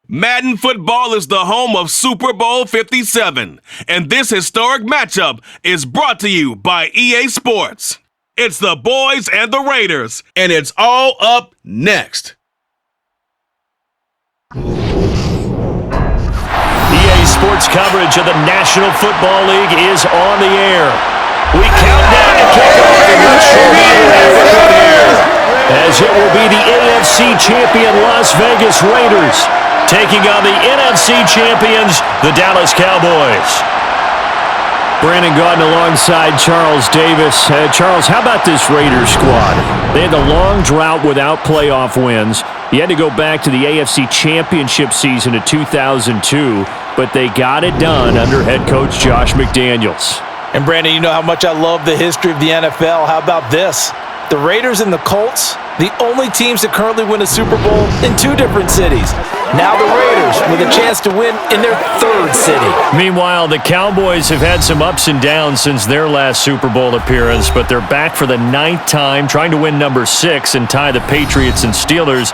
Madden Football is the home of Super Bowl 57, and this historic matchup is brought to you by EA Sports. It's the boys and the Raiders, and it's all up next. EA Sports coverage of the National Football League is on the air. We count down to kickoff, and we're sure as it will be the AFC champion Las Vegas Raiders taking on the NFC champions, the Dallas Cowboys. Brandon Gaudin alongside Charles Davis. Charles, how about this Raiders squad? They had a long drought without playoff wins. You had to go back to the AFC Championship season of 2002, but they got it done under head coach Josh McDaniels. And Brandon, you know how much I love the history of the NFL. How about this? The Raiders and the Colts, the only teams that currently win a Super Bowl in two different cities. Now the Raiders with a chance to win in their third city. Meanwhile, the Cowboys have had some ups and downs since their last Super Bowl appearance, but they're back for the 9th time, trying to win number 6 and tie the Patriots and Steelers.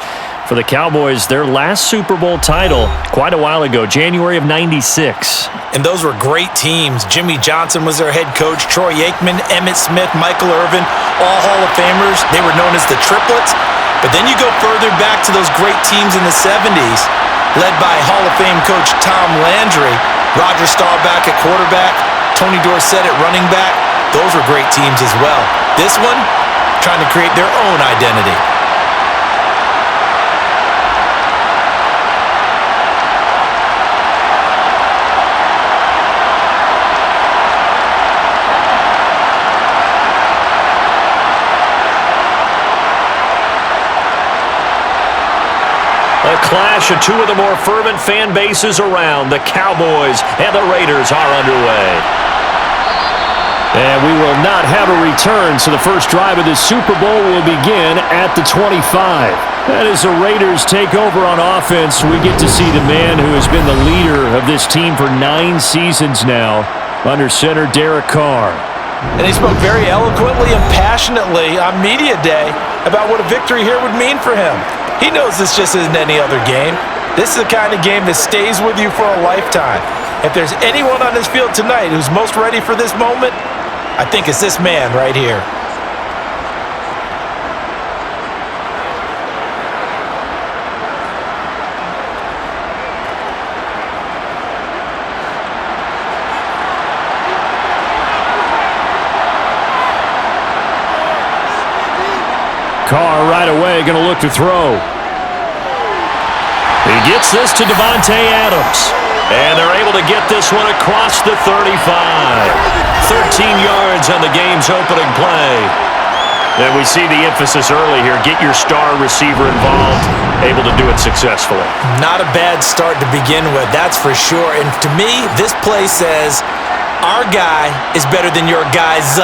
For the Cowboys, their last Super Bowl title quite a while ago, January of '96. And those were great teams. Jimmy Johnson was their head coach, Troy Aikman, Emmitt Smith, Michael Irvin, all Hall of Famers. They were known as the Triplets. But then you go further back to those great teams in the 70s, led by Hall of Fame coach Tom Landry, Roger Staubach at quarterback, Tony Dorsett at running back. Those were great teams as well. This one, trying to create their own identity. A clash of two of the more fervent fan bases around. The Cowboys and the Raiders are underway. And we will not have a return, so the first drive of the Super Bowl will begin at the 25. And as the Raiders take over on offense, we get to see the man who has been the leader of this team for 9 seasons now, under center Derek Carr. And he spoke very eloquently and passionately on Media Day about what a victory here would mean for him. He knows this just isn't any other game. This is the kind of game that stays with you for a lifetime. If there's anyone on this field tonight who's most ready for this moment, I think it's this man right here. Carr right away going to look to throw. He gets this to Davante Adams. And they're able to get this one across the 35. 13 yards on the game's opening play. And we see the emphasis early here. Get your star receiver involved. Able to do it successfully. Not a bad start to begin with, that's for sure. And to me, this play says, our guy is better than your guys.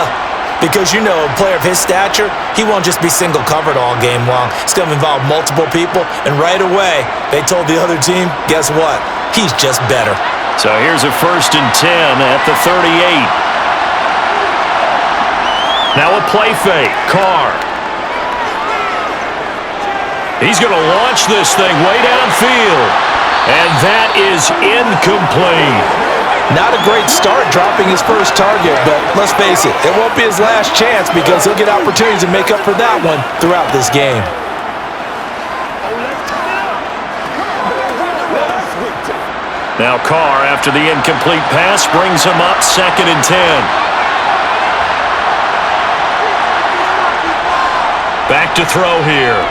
Because, you know, a player of his stature, he won't just be single covered all game long. It's going to involve multiple people. And right away, they told the other team, guess what? He's just better. So here's a 1st and 10 at the 38. Now a play fake. Carr. He's going to launch this thing way downfield. And that is incomplete. Not a great start dropping his first target, but let's face it, it won't be his last chance because he'll get opportunities to make up for that one throughout this game. Now Carr, after the incomplete pass, brings him up 2nd and 10. Back to throw here.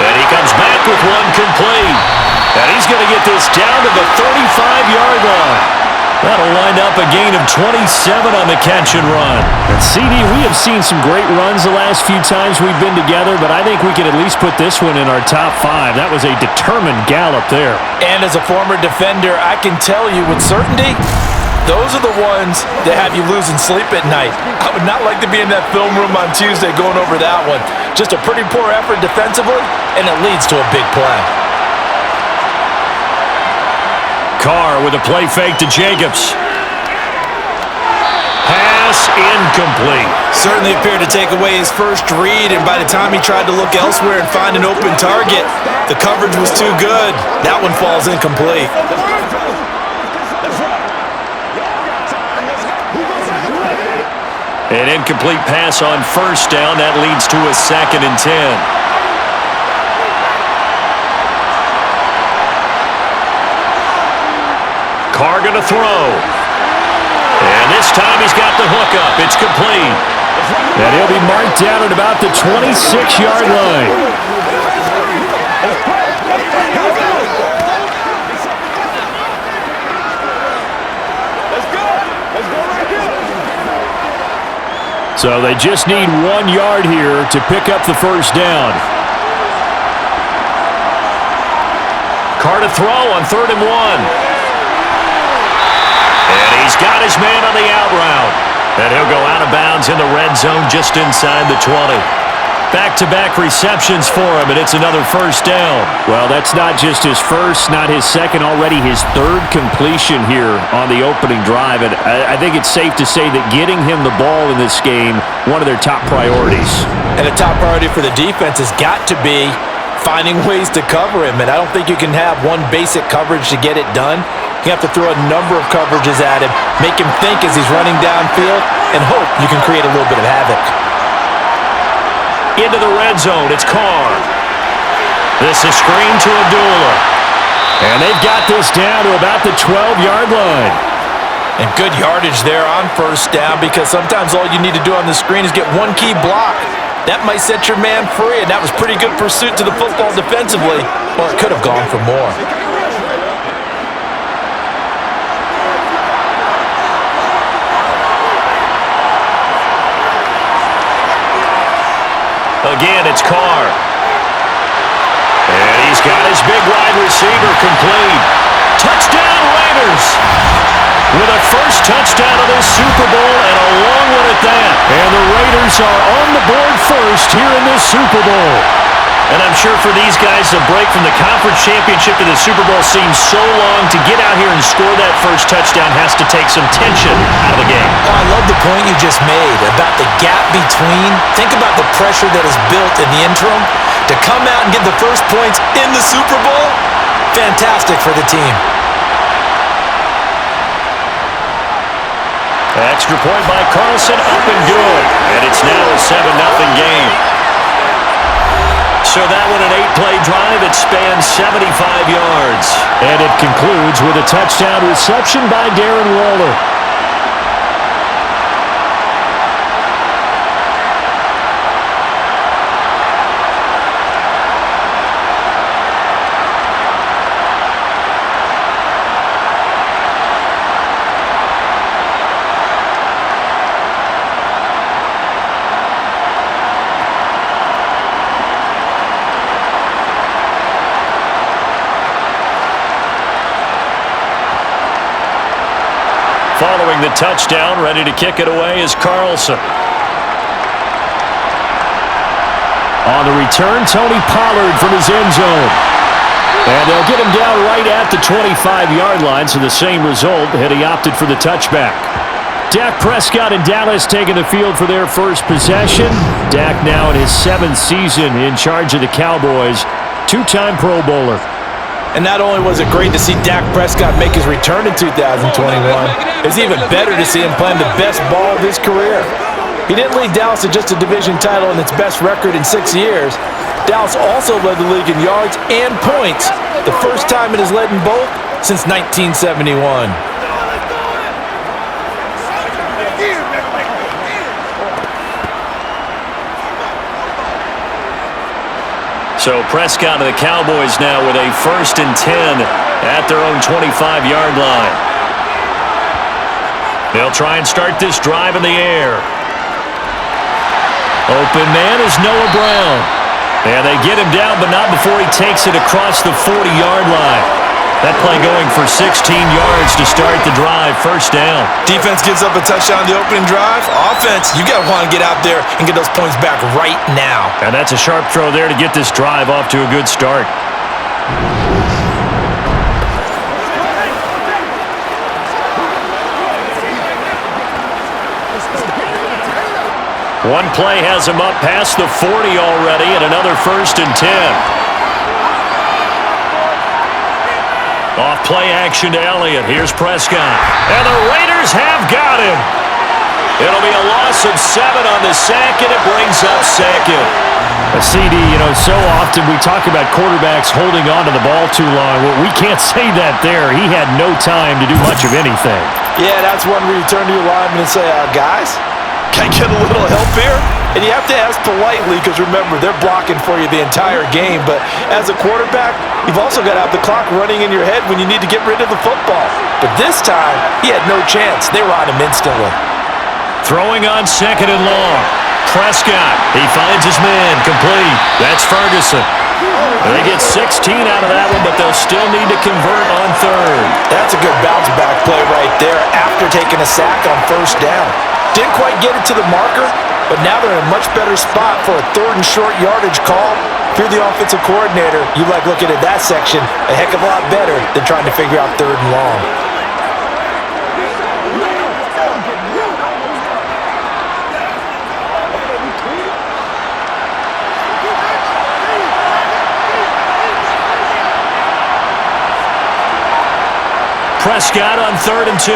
And he comes back with one complete. And he's going to get this down to the 35-yard line. That'll line up a gain of 27 on the catch and run. And CD, we have seen some great runs the last few times we've been together, but I think we can at least put this one in our top 5. That was a determined gallop there. And as a former defender, I can tell you with certainty, those are the ones that have you losing sleep at night. I would not like to be in that film room on Tuesday going over that one. Just a pretty poor effort defensively, and it leads to a big play. Carr with a play fake to Jacobs. Pass incomplete. Certainly appeared to take away his first read, and by the time he tried to look elsewhere and find an open target, the coverage was too good. That one falls incomplete. An incomplete pass on first down. That leads to a 2nd and 10. Carr going to throw. And this time he's got the hook up. It's complete. And he'll be marked down at about the 26-yard line. So they just need 1 yard here to pick up the first down. Carr to throw on 3rd and 1. And he's got his man on the out route. And he'll go out of bounds in the red zone just inside the 20. Back-to-back receptions for him, and it's another first down. Well, that's not just his first, not his second, already his 3rd completion here on the opening drive. And I think it's safe to say that getting him the ball in this game, one of their top priorities. And a top priority for the defense has got to be finding ways to cover him. And I don't think you can have one basic coverage to get it done. You have to throw a number of coverages at him, make him think as he's running downfield, and hope you can create a little bit of havoc. Into the red zone, it's Carr. This is screen to Abdullah. And they've got this down to about the 12-yard line. And good yardage there on first down, because sometimes all you need to do on the screen is get one key block. That might set your man free, and that was pretty good pursuit to the football defensively, or it could have gone for more. Again, it's Carr. And he's got his big wide receiver complete. Touchdown, Raiders! With a first touchdown of this Super Bowl, and a long one at that. And the Raiders are on the board first here in this Super Bowl. And I'm sure for these guys, the break from the conference championship to the Super Bowl seems so long. To get out here and score that first touchdown has to take some tension out of the game. Oh, I love the point you just made about the gap between. Think about the pressure that is built in the interim. To come out and get the first points in the Super Bowl, fantastic for the team. Extra point by Carlson, up and good. And it's now a 7-0 game. So that one an 8-play drive. It spans 75 yards. And it concludes with a touchdown reception by Darren Waller. Following the touchdown, ready to kick it away is Carlson. On the return, Tony Pollard from his end zone. And they'll get him down right at the 25-yard line, so the same result had he opted for the touchback. Dak Prescott and Dallas taking the field for their first possession. Dak now in his 7th season in charge of the Cowboys. 2-time Pro Bowler. And not only was it great to see Dak Prescott make his return in 2021, it's even better to see him playing the best ball of his career. He didn't lead Dallas to just a division title and its best record in 6 years. Dallas also led the league in yards and points, the first time it has led in both since 1971. So Prescott and the Cowboys now with a 1st and 10 at their own 25-yard line. They'll try and start this drive in the air. Open man is Noah Brown. And they get him down, but not before he takes it across the 40-yard line. That play going for 16 yards to start the drive. First down. Defense gives up a touchdown on the opening drive. Offense, you got to want to get out there and get those points back right now. And that's a sharp throw there to get this drive off to a good start. One play has him up past the 40 already, and another 1st and 10. Off play action to Elliott. Here's Prescott. And the Raiders have got him. It'll be a loss of 7 on the sack, and it brings up 2nd. A CD, so often we talk about quarterbacks holding on to the ball too long. Well, we can't say that there. He had no time to do much of anything. Yeah, that's one where you turn to your lineman and say, guys, can I get a little help here? And you have to ask politely because, remember, they're blocking for you the entire game. But as a quarterback, you've also got to have the clock running in your head when you need to get rid of the football. But this time, he had no chance. They were on him instantly. Throwing on 2nd and long. Prescott, he finds his man, complete. That's Ferguson. They get 16 out of that one, but they'll still need to convert on 3rd. That's a good bounce-back play right there after taking a sack on 1st down. Didn't quite get it to the marker, but now they're in a much better spot for a 3rd and short yardage call. If you're the offensive coordinator, you like looking at that section a heck of a lot better than trying to figure out 3rd and long. Prescott on 3rd and 2.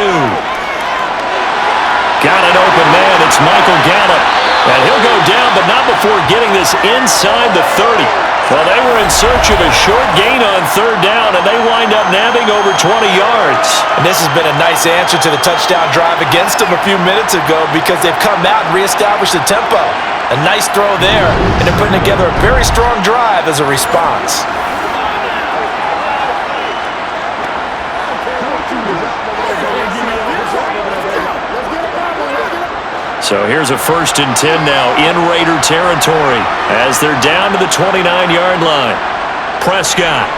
Got an open man. It's Michael Gallup. And he'll go down, but not before getting this inside the 30. Well, they were in search of a short gain on 3rd down, and they wind up nabbing over 20 yards. And this has been a nice answer to the touchdown drive against them a few minutes ago because they've come out and reestablished the tempo. A nice throw there, and they're putting together a very strong drive as a response. So here's a 1st and 10 now in Raider territory as they're down to the 29-yard line. Prescott.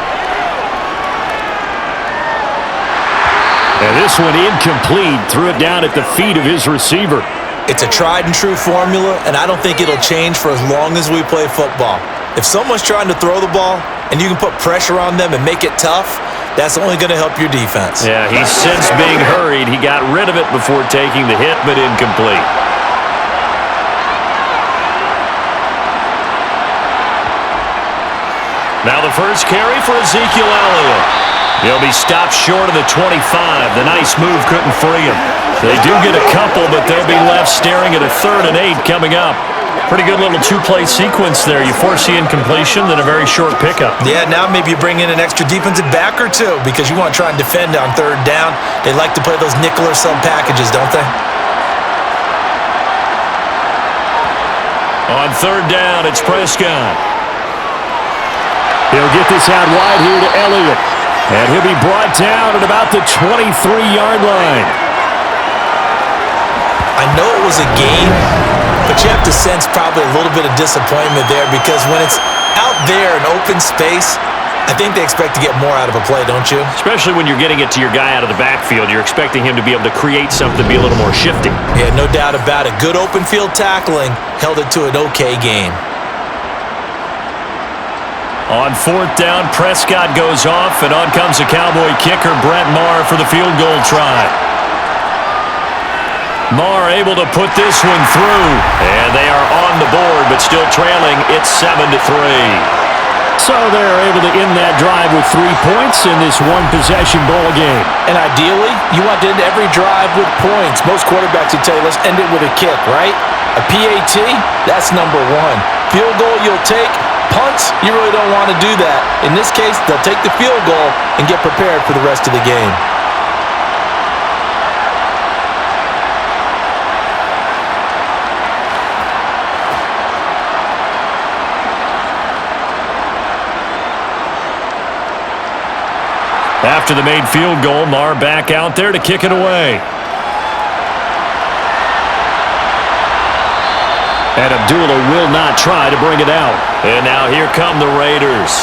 And this one incomplete. Threw it down at the feet of his receiver. It's a tried-and-true formula, and I don't think it'll change for as long as we play football. If someone's trying to throw the ball and you can put pressure on them and make it tough, that's only going to help your defense. Yeah, he's since being hurried. He got rid of it before taking the hit, but incomplete. Now the first carry for Ezekiel Elliott. He'll be stopped short of the 25. The nice move couldn't free him. They do get a couple, but they'll be left staring at a 3rd and 8 coming up. Pretty good little 2-play sequence there. You force the incompletion, then a very short pickup. Yeah, now maybe you bring in an extra defensive back or two because you want to try and defend on 3rd down. They like to play those nickel or sub packages, don't they? On 3rd down, it's Prescott. He'll get this out wide here to Elliott. And he'll be brought down at about the 23-yard line. I know it was a game, but you have to sense probably a little bit of disappointment there because when it's out there in open space, I think they expect to get more out of a play, don't you? Especially when you're getting it to your guy out of the backfield. You're expecting him to be able to create something, be a little more shifty. Yeah, no doubt about it. Good open field tackling held it to an okay game. On 4th down, Prescott goes off, and on comes the Cowboy kicker, Brett Maher, for the field goal try. Maher able to put this one through, and they are on the board, but still trailing. It's 7-3. So they're able to end that drive with 3 points in this one-possession ball game. And ideally, you want to end every drive with points. Most quarterbacks would tell you, let's end it with a kick, right? A PAT, that's number 1. Field goal you'll take. Punts, you really don't want to do that. In this case, they'll take the field goal and get prepared for the rest of the game. After the made field goal, Maher back out there to kick it away. And Abdullah will not try to bring it out. And now here come the Raiders.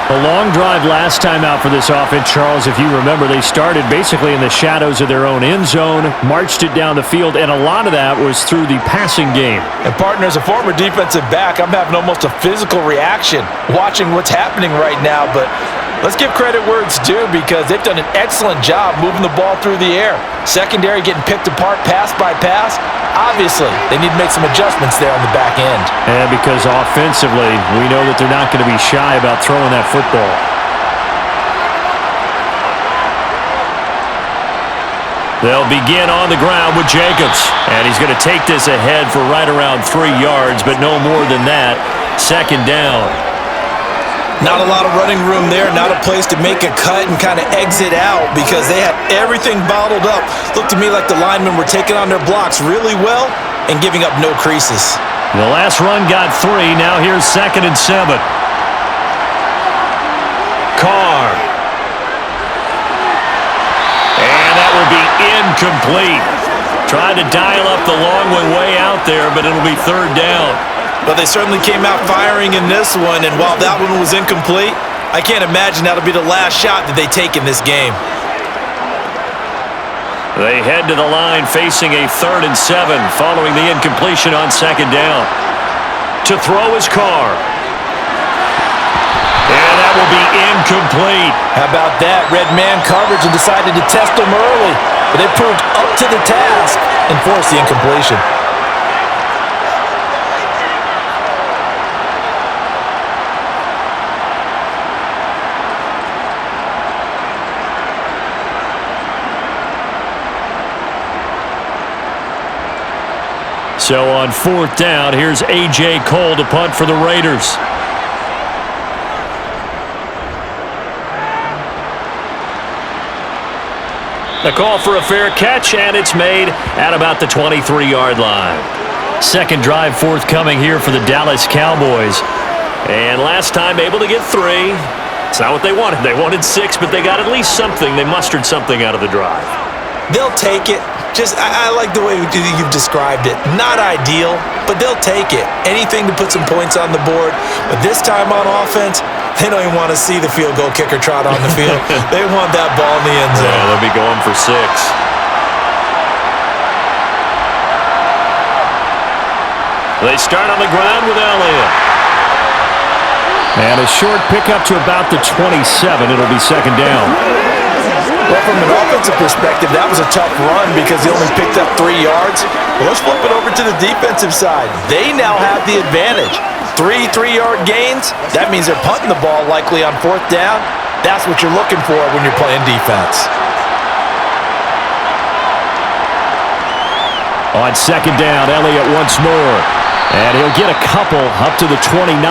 A long drive last time out for this offense, Charles. If you remember, they started basically in the shadows of their own end zone, marched it down the field, and a lot of that was through the passing game. And partner, as a former defensive back, I'm having almost a physical reaction watching what's happening right now. But Let's give credit where it's due because they've done an excellent job moving the ball through the air. Secondary getting picked apart pass by pass. Obviously, they need to make some adjustments there on the back end. And because offensively, we know that they're not going to be shy about throwing that football. They'll begin on the ground with Jacobs. And he's going to take this ahead for right around 3 yards, but no more than that. Second down. Not a lot of running room there, not a place to make a cut and kind of exit out because they have everything bottled up. Looked to me like the linemen were taking on their blocks really well and giving up no creases. The last run got 3. Now here's 2nd and 7. Carr. And that will be incomplete. Trying to dial up the long one way out there, but it'll be 3rd down. But they certainly came out firing in this one, and while that one was incomplete, I can't imagine that'll be the last shot that they take in this game. They head to the line facing a 3rd and 7 following the incompletion on 2nd down. To throw is Carr. And that will be incomplete. How about that? Red man coverage and decided to test them early, but they proved up to the task and forced the incompletion. So on 4th down, here's A.J. Cole to punt for the Raiders. The call for a fair catch, and it's made at about the 23-yard line. Second drive forthcoming here for the Dallas Cowboys. And last time able to get 3. It's not what they wanted. They wanted 6, but they got at least something. They mustered something out of the drive. They'll take it. I like the way you've described it. Not ideal, but they'll take it. Anything to put some points on the board. But this time on offense, they don't even want to see the field goal kicker trot on the field. They want that ball in the end zone. Yeah, they'll be going for 6. They start on the ground with Elliott. And a short pickup to about the 27. It'll be 2nd down. Well, from an offensive perspective, that was a tough run because they only picked up 3 yards. Well, let's flip it over to the defensive side. They now have the advantage. 3 3-yard gains. That means they're punting the ball likely on 4th down. That's what you're looking for when you're playing defense. On 2nd down, Elliott once more. And he'll get a couple up to the 29.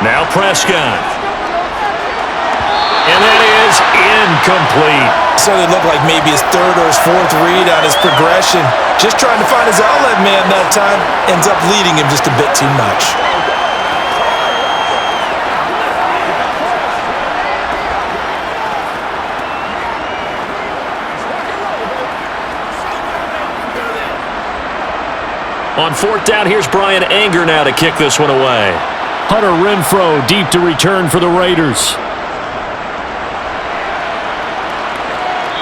Now Prescott. And that is incomplete. So it looked like maybe his 3rd or his 4th read on his progression. Just trying to find his outlet man that time. Ends up leading him just a bit too much. On 4th down, here's Brian Anger now to kick this one away. Hunter Renfrow deep to return for the Raiders.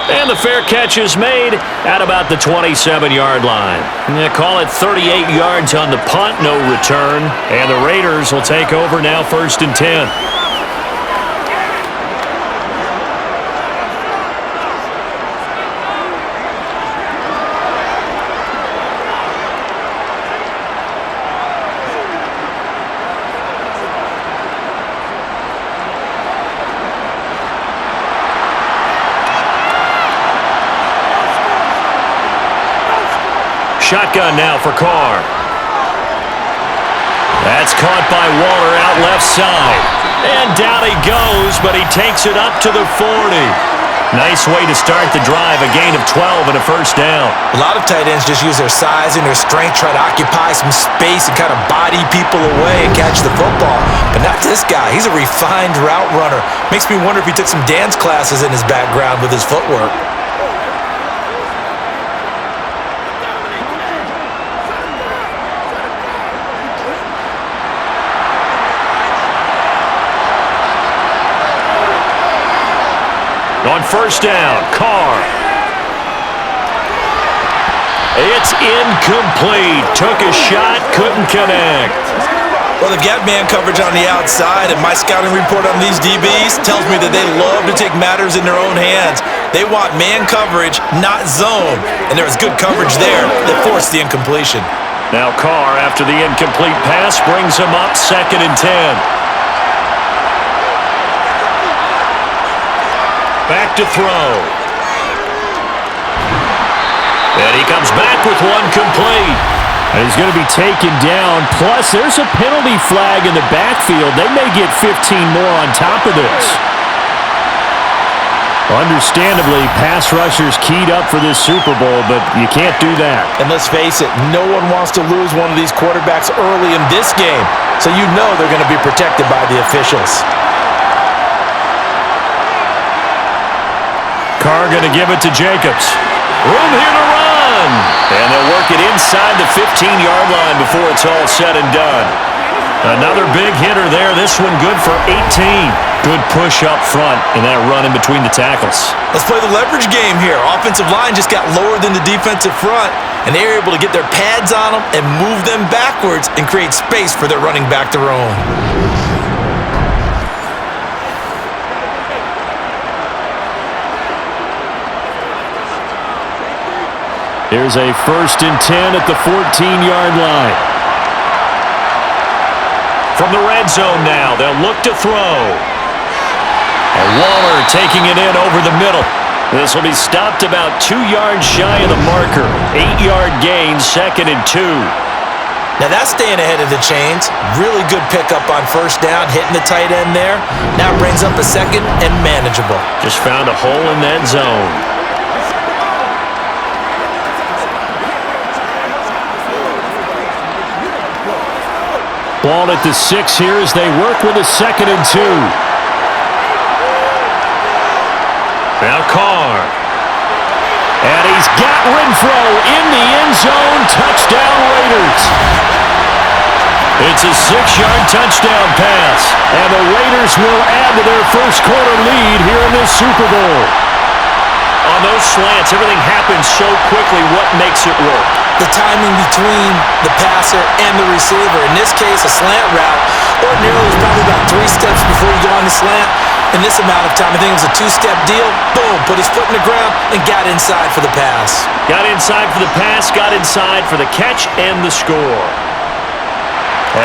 And the fair catch is made at about the 27-yard line. They call it 38 yards on the punt, no return. And the Raiders will take over now 1st and 10. Shotgun now for Carr. That's caught by Waller out left side. And down he goes, but he takes it up to the 40. Nice way to start the drive, a gain of 12 and a 1st down. A lot of tight ends just use their size and their strength, try to occupy some space and kind of body people away and catch the football. But not this guy. He's a refined route runner. Makes me wonder if he took some dance classes in his background with his footwork. first down. Carr. It's incomplete. Took a shot, couldn't connect. Well, they've got man coverage on the outside, and my scouting report on these DBs tells me that they love to take matters in their own hands. They want man coverage, not zone, and there was good coverage there that forced the incompletion. Now Carr, after the incomplete pass, brings him up 2nd and 10. Back to throw. And he comes back with one complete. And he's going to be taken down. Plus, there's a penalty flag in the backfield. They may get 15 more on top of this. Understandably, pass rushers keyed up for this Super Bowl, but you can't do that. And let's face it, no one wants to lose one of these quarterbacks early in this game, so you know they're going to be protected by the officials. Carr going to give it to Jacobs. Room here to run. And they'll work it inside the 15-yard line before it's all said and done. Another big hitter there. This one good for 18. Good push up front in that run in between the tackles. Let's play the leverage game here. Offensive line just got lower than the defensive front, and they're able to get their pads on them and move them backwards and create space for their running back to roam. Here's a 1st and 10 at the 14-yard line. From the red zone now, they'll look to throw. And Waller taking it in over the middle. This will be stopped about 2 yards shy of the marker. 8-yard gain, 2nd and 2. Now that's staying ahead of the chains. Really good pickup on first down, hitting the tight end there. Now brings up a 2nd and manageable. Just found a hole in that zone. Ball at the 6 here as they work with a 2nd and 2. Now Carr. And he's got Renfro in the end zone. Touchdown Raiders. It's a 6-yard touchdown pass. And the Raiders will add to their first quarter lead here in this Super Bowl. On those slants, everything happens so quickly. What makes it work? The timing between the passer and the receiver. In this case, a slant route. Ordinarily, it's probably about 3 steps before you go on the slant. In this amount of time, I think it was a 2-step deal. Boom, put his foot in the ground and got inside for the pass. Got inside for the pass, got inside for the catch and the score.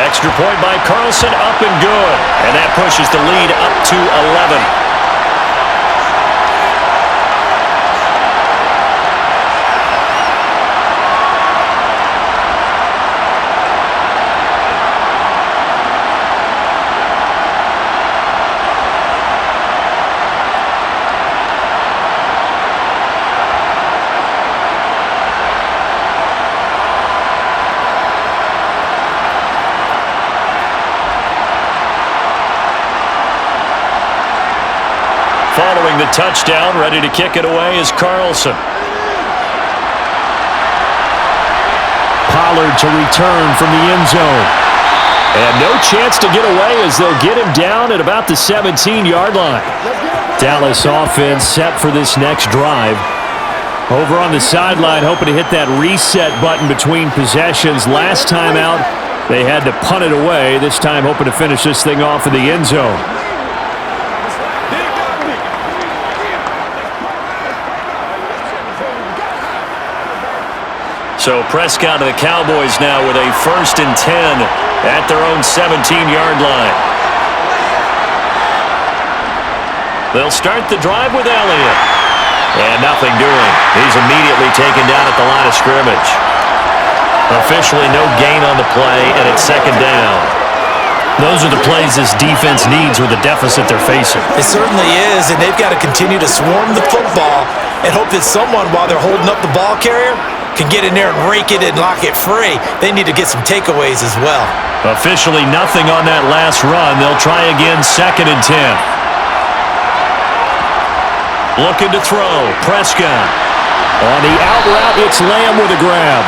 Extra point by Carlson, up and good. And that pushes the lead up to 11. Following the touchdown, ready to kick it away is Carlson. Pollard to return from the end zone. And no chance to get away as they'll get him down at about the 17-yard line. Dallas offense set for this next drive. Over on the sideline, hoping to hit that reset button between possessions. Last time out, they had to punt it away. This time hoping to finish this thing off in the end zone. So Prescott of the Cowboys now with a 1st and 10 at their own 17-yard line. They'll start the drive with Elliott. And nothing doing. He's immediately taken down at the line of scrimmage. Officially no gain on the play, and it's 2nd down. Those are the plays this defense needs with the deficit they're facing. It certainly is, and they've got to continue to swarm the football and hope that someone, while they're holding up the ball carrier, can get in there and rake it and lock it free. They need to get some takeaways as well. Officially nothing on that last run. They'll try again, 2nd and 10. Looking to throw. Prescott. On the out route, it's Lamb with a grab.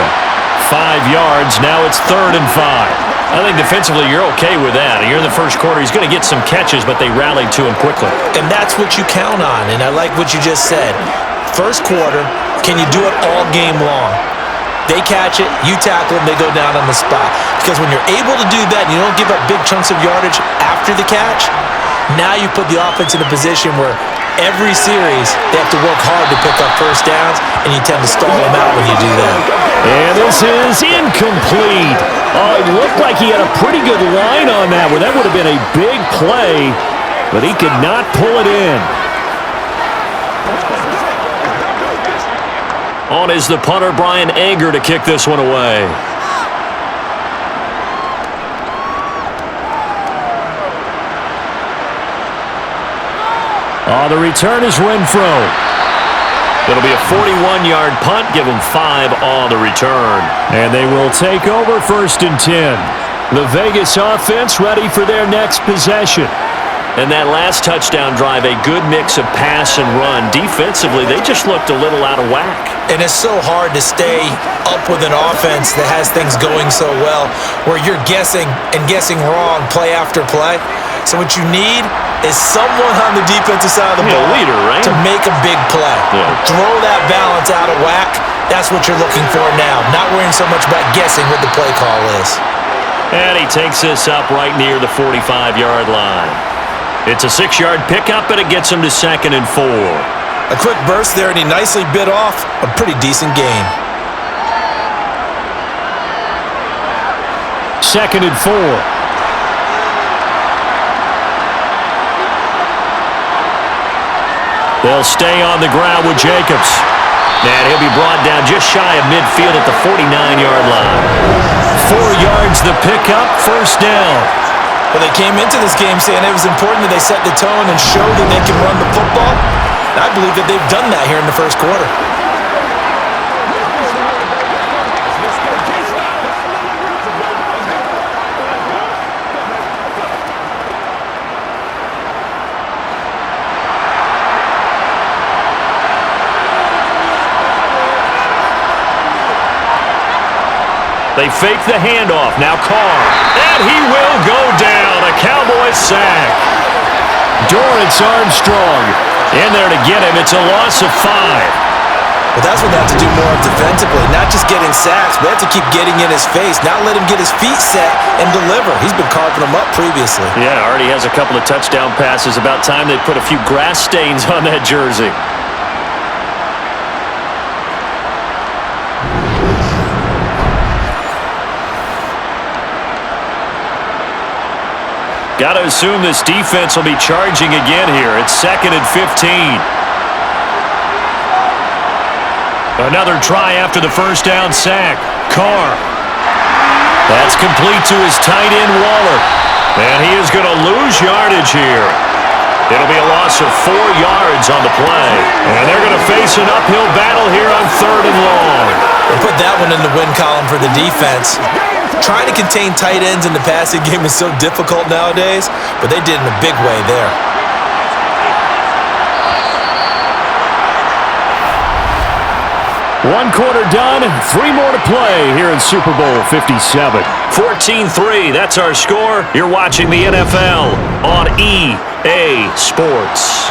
5 yards. Now it's 3rd and 5. I think defensively you're okay with that. You're in the first quarter. He's going to get some catches, but they rallied to him quickly. And that's what you count on, and I like what you just said. First quarter, can you do it all game long? They catch it, you tackle them, they go down on the spot. Because when you're able to do that and you don't give up big chunks of yardage after the catch, now you put the offense in a position where every series they have to work hard to pick up first downs, and you tend to stall them out when you do that. And this is incomplete. Oh, it looked like he had a pretty good line on that one. That would have been a big play, but he could not pull it in. On is the punter, Brian Anger, to kick this one away. On the return is Renfro. It'll be a 41-yard punt, give him 5 on the return. And they will take over 1st and 10. The Vegas offense ready for their next possession. And that last touchdown drive, a good mix of pass and run. Defensively, they just looked a little out of whack. And it's so hard to stay up with an offense that has things going so well, where you're guessing and guessing wrong play after play. So what you need is someone on the defensive side of the ball, leader, right? to make a big play. Yeah. Throw that balance out of whack. That's what you're looking for now. Not worrying so much about guessing what the play call is. And he takes this up right near the 45-yard line. It's a 6-yard pickup, and it gets him to 2nd and 4. A quick burst there, and he nicely bit off a pretty decent gain. 2nd and 4. They'll stay on the ground with Jacobs. And he'll be brought down just shy of midfield at the 49-yard line. 4 yards the pickup, 1st down. Well, they came into this game saying it was important that they set the tone and show that they can run the football. And I believe that they've done that here in the first quarter. They fake the handoff. Now Carr. And he will go down. A Cowboys sack. Dorrance Armstrong in there to get him. It's a loss of 5. But that's what they have to do more of defensively. Not just getting sacks, but they have to keep getting in his face. Not let him get his feet set and deliver. He's been carving them up previously. Yeah, already has a couple of touchdown passes. About time they put a few grass stains on that jersey. Got to assume this defense will be charging again here. It's 2nd and 15. Another try after the first down sack. Carr. That's complete to his tight end, Waller. And he is going to lose yardage here. It'll be a loss of 4 yards on the play. And they're going to face an uphill battle here on 3rd and long. They put that one in the win column for the defense. Trying to contain tight ends in the passing game is so difficult nowadays, but they did in a big way there. One quarter done, 3 more to play here in Super Bowl 57. 14-3, that's our score. You're watching the NFL on EA Sports.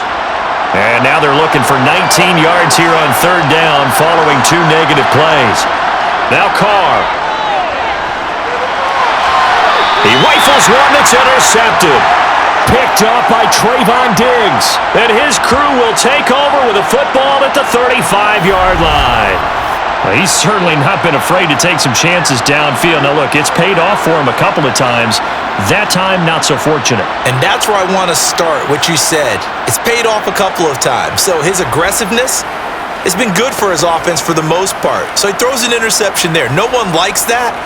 And now they're looking for 19 yards here on 3rd down following 2 negative plays. Now Carr. He rifles one that's intercepted. Picked up by Trayvon Diggs. And his crew will take over with a football at the 35-yard line. Well, he's certainly not been afraid to take some chances downfield. Now, look, it's paid off for him a couple of times. That time, not so fortunate. And that's where I want to start, what you said. It's paid off a couple of times. So his aggressiveness has been good for his offense for the most part. So he throws an interception there. No one likes that.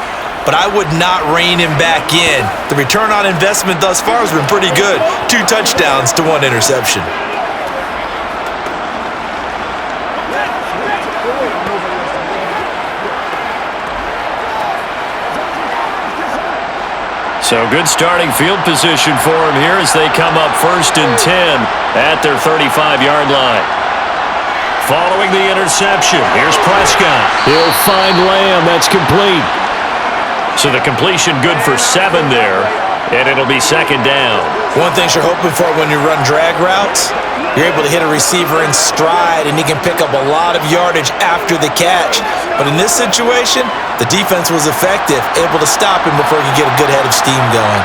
But I would not rein him back in. The return on investment thus far has been pretty good. 2 touchdowns to 1 interception. So good starting field position for him here as they come up 1st and 10 at their 35-yard line. Following the interception, here's Prescott. He'll find Lamb. That's complete. So the completion good for 7 there, and it'll be second down. One thing you're hoping for when you run drag routes, you're able to hit a receiver in stride, and he can pick up a lot of yardage after the catch. But in this situation, the defense was effective, able to stop him before he could get a good head of steam going.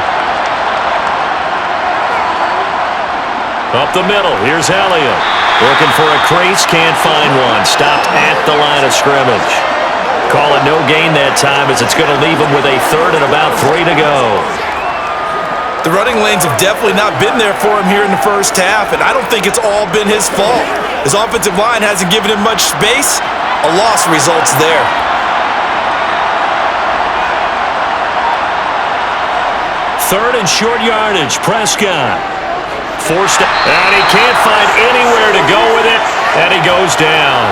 Up the middle, here's Elliott. Looking for a crease, can't find one. Stopped at the line of scrimmage. Call it no gain that time as it's going to leave him with a third and about 3 to go. The running lanes have definitely not been there for him here in the first half, and I don't think it's all been his fault. His offensive line hasn't given him much space. A loss results there. Third and short yardage, Prescott. Forced, and he can't find anywhere to go with it, and he goes down.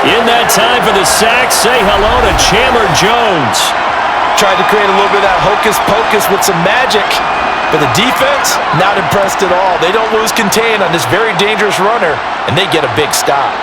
In that time for the sack, say hello to Chandler Jones. Tried to create a little bit of that hocus-pocus with some magic, but the defense, not impressed at all. They don't lose contain on this very dangerous runner, and they get a big stop.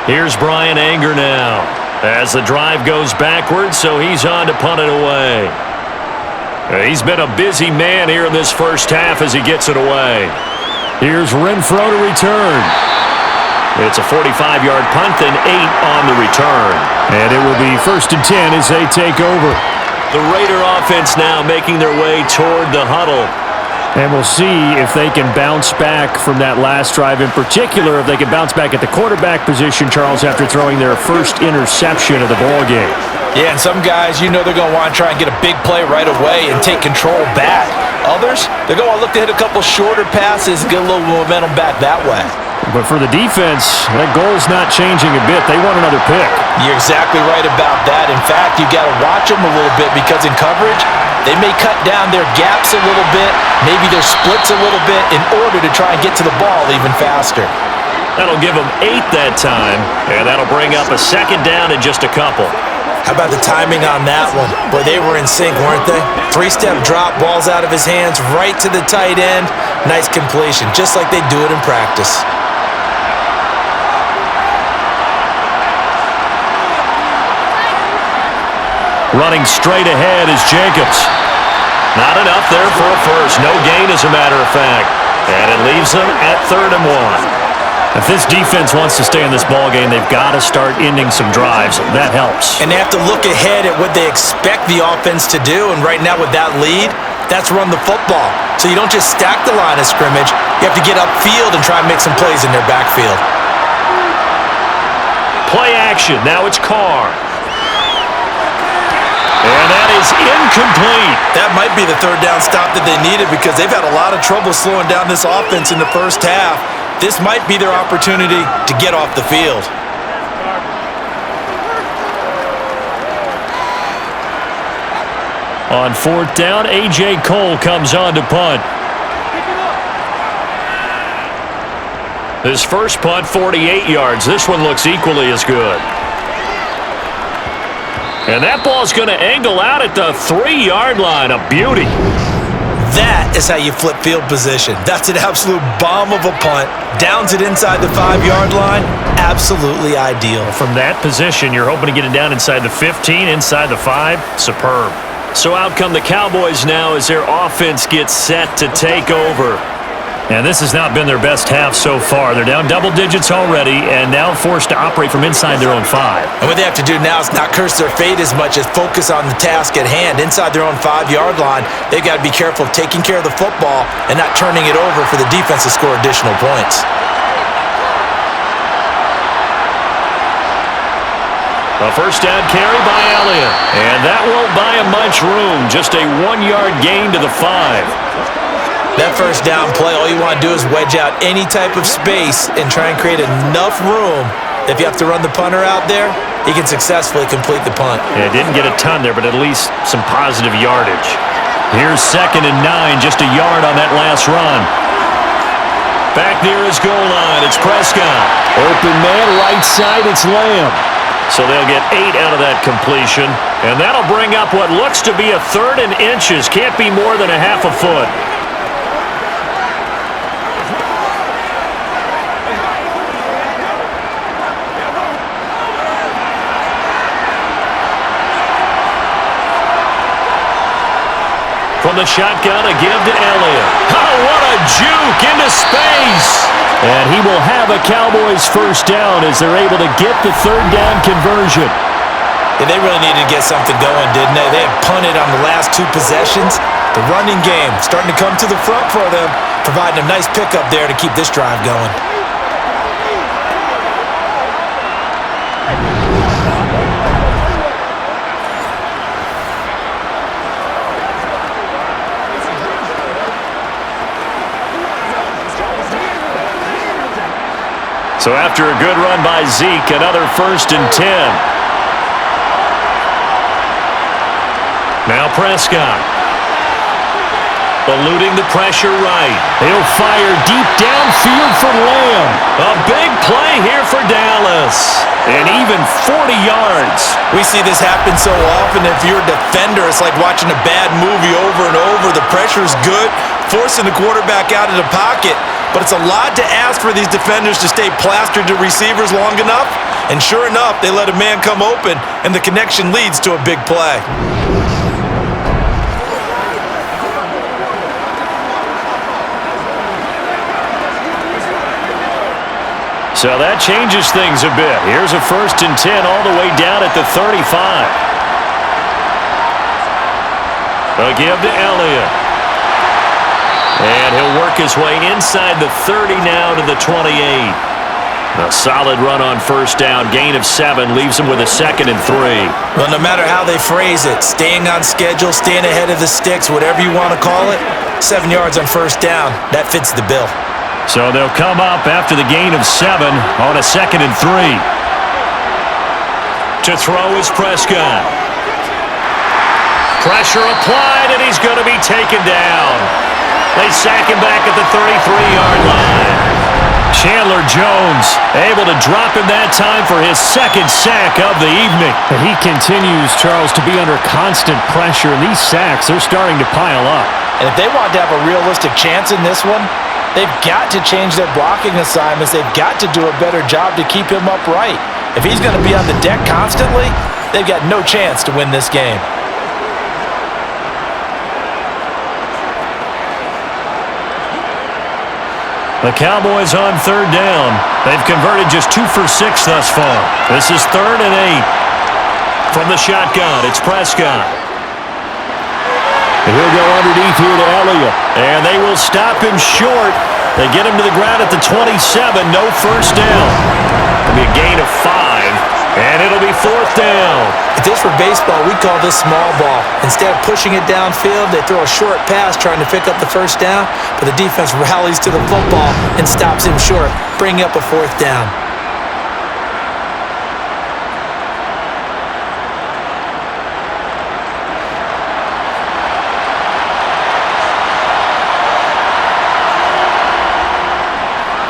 Here's Brian Anger now as the drive goes backwards, so he's on to punt it away. He's been a busy man here in this first half as he gets it away. Here's Renfro to return. It's a 45-yard punt, then 8 on the return. And it will be 1st and 10 as they take over. The Raider offense now making their way toward the huddle. And we'll see if they can bounce back from that last drive, in particular, if they can bounce back at the quarterback position, Charles, after throwing their first interception of the ballgame. Yeah, and some guys, you know they're going to want to try and get a big play right away and take control back. Others, they're going to look to hit a couple shorter passes and get a little momentum back that way. But for the defense, that goal's not changing a bit. They want another pick. You're exactly right about that. In fact, you got to watch them a little bit because in coverage, they may cut down their gaps a little bit, maybe their splits a little bit in order to try and get to the ball even faster. That'll give them 8 that time, and that'll bring up a second down in just a couple. How about the timing on that one? Boy, they were in sync, weren't they? 3-step drop, balls out of his hands, right to the tight end. Nice completion, just like they do it in practice. Running straight ahead is Jacobs. Not enough there for a first. No gain, as a matter of fact. And it leaves them at 3rd and 1. If this defense wants to stay in this ballgame, they've got to start ending some drives. That helps. And they have to look ahead at what they expect the offense to do. And right now with that lead, that's run the football. So you don't just stack the line of scrimmage. You have to get upfield and try and make some plays in their backfield. Play action. Now it's Carr. And that is incomplete. That might be the 3rd down stop that they needed because they've had a lot of trouble slowing down this offense in the first half. This might be their opportunity to get off the field. On 4th down, A.J. Cole comes on to punt. His first punt, 48 yards. This one looks equally as good. And that ball's going to angle out at the 3-yard line. A beauty. That is how you flip field position. That's an absolute bomb of a punt. Downs it inside the 5-yard line. Absolutely ideal. From that position, you're hoping to get it down inside the 15, inside the 5. Superb. So out come the Cowboys now as their offense gets set to take over. And this has not been their best half so far. They're down double digits already and now forced to operate from inside their own 5. And what they have to do now is not curse their fate as much as focus on the task at hand. Inside their own 5-yard line, they've got to be careful of taking care of the football and not turning it over for the defense to score additional points. A first down carry by Elliott. And that won't buy him much room. Just a 1-yard gain to the 5. That first down play, all you want to do is wedge out any type of space and try and create enough room. If you have to run the punter out there, he can successfully complete the punt. Yeah, didn't get a ton there, but at least some positive yardage. Here's 2nd and 9, just a yard on that last run. Back near his goal line, it's Prescott. Open man, right side, it's Lamb. So they'll get 8 out of that completion. And that'll bring up what looks to be a 3rd and inches. Can't be more than a half a foot. From the shotgun, a give to Elliott. Oh, what a juke into space. And he will have a Cowboys first down as they're able to get the 3rd down conversion. Yeah, they really needed to get something going, didn't they? They had punted on the last 2 possessions. The running game starting to come to the front for them, providing a nice pickup there to keep this drive going. So after a good run by Zeke, another 1st and 10. Now Prescott. Eluding the pressure right. He'll fire deep downfield for Lamb. A big play here for Dallas. And even 40 yards. We see this happen so often. If you're a defender, it's like watching a bad movie over and over. The pressure's good, forcing the quarterback out of the pocket. But it's a lot to ask for these defenders to stay plastered to receivers long enough. And sure enough, they let a man come open, and the connection leads to a big play. So that changes things a bit. Here's a 1st and 10 all the way down at the 35. A give to Elliott. And he'll work his way inside the 30 now to the 28. A solid run on 1st down. Gain of 7 leaves him with a 2nd and 3. Well, no matter how they phrase it, staying on schedule, staying ahead of the sticks, whatever you want to call it, 7 yards on 1st down, that fits the bill. So they'll come up after the gain of 7 on a 2nd and 3. To throw is Prescott. Pressure applied, and he's going to be taken down. They sack him back at the 33-yard line. Chandler Jones able to drop him that time for his 2nd sack of the evening. He continues, Charles, to be under constant pressure, and these sacks, they're starting to pile up. And if they want to have a realistic chance in this one, they've got to change their blocking assignments. They've got to do a better job to keep him upright. If he's going to be on the deck constantly, they've got no chance to win this game. The Cowboys on 3rd down. They've converted just 2 for 6 thus far. This is 3rd and 8. From the shotgun, it's Prescott. He'll go underneath here to Elliott. And they will stop him short. They get him to the ground at the 27. No 1st down. It'll be a gain of 5. And it'll be 4th down. If this were baseball, we'd call this small ball. Instead of pushing it downfield, they throw a short pass trying to pick up the 1st down, but the defense rallies to the football and stops him short, bringing up a 4th down.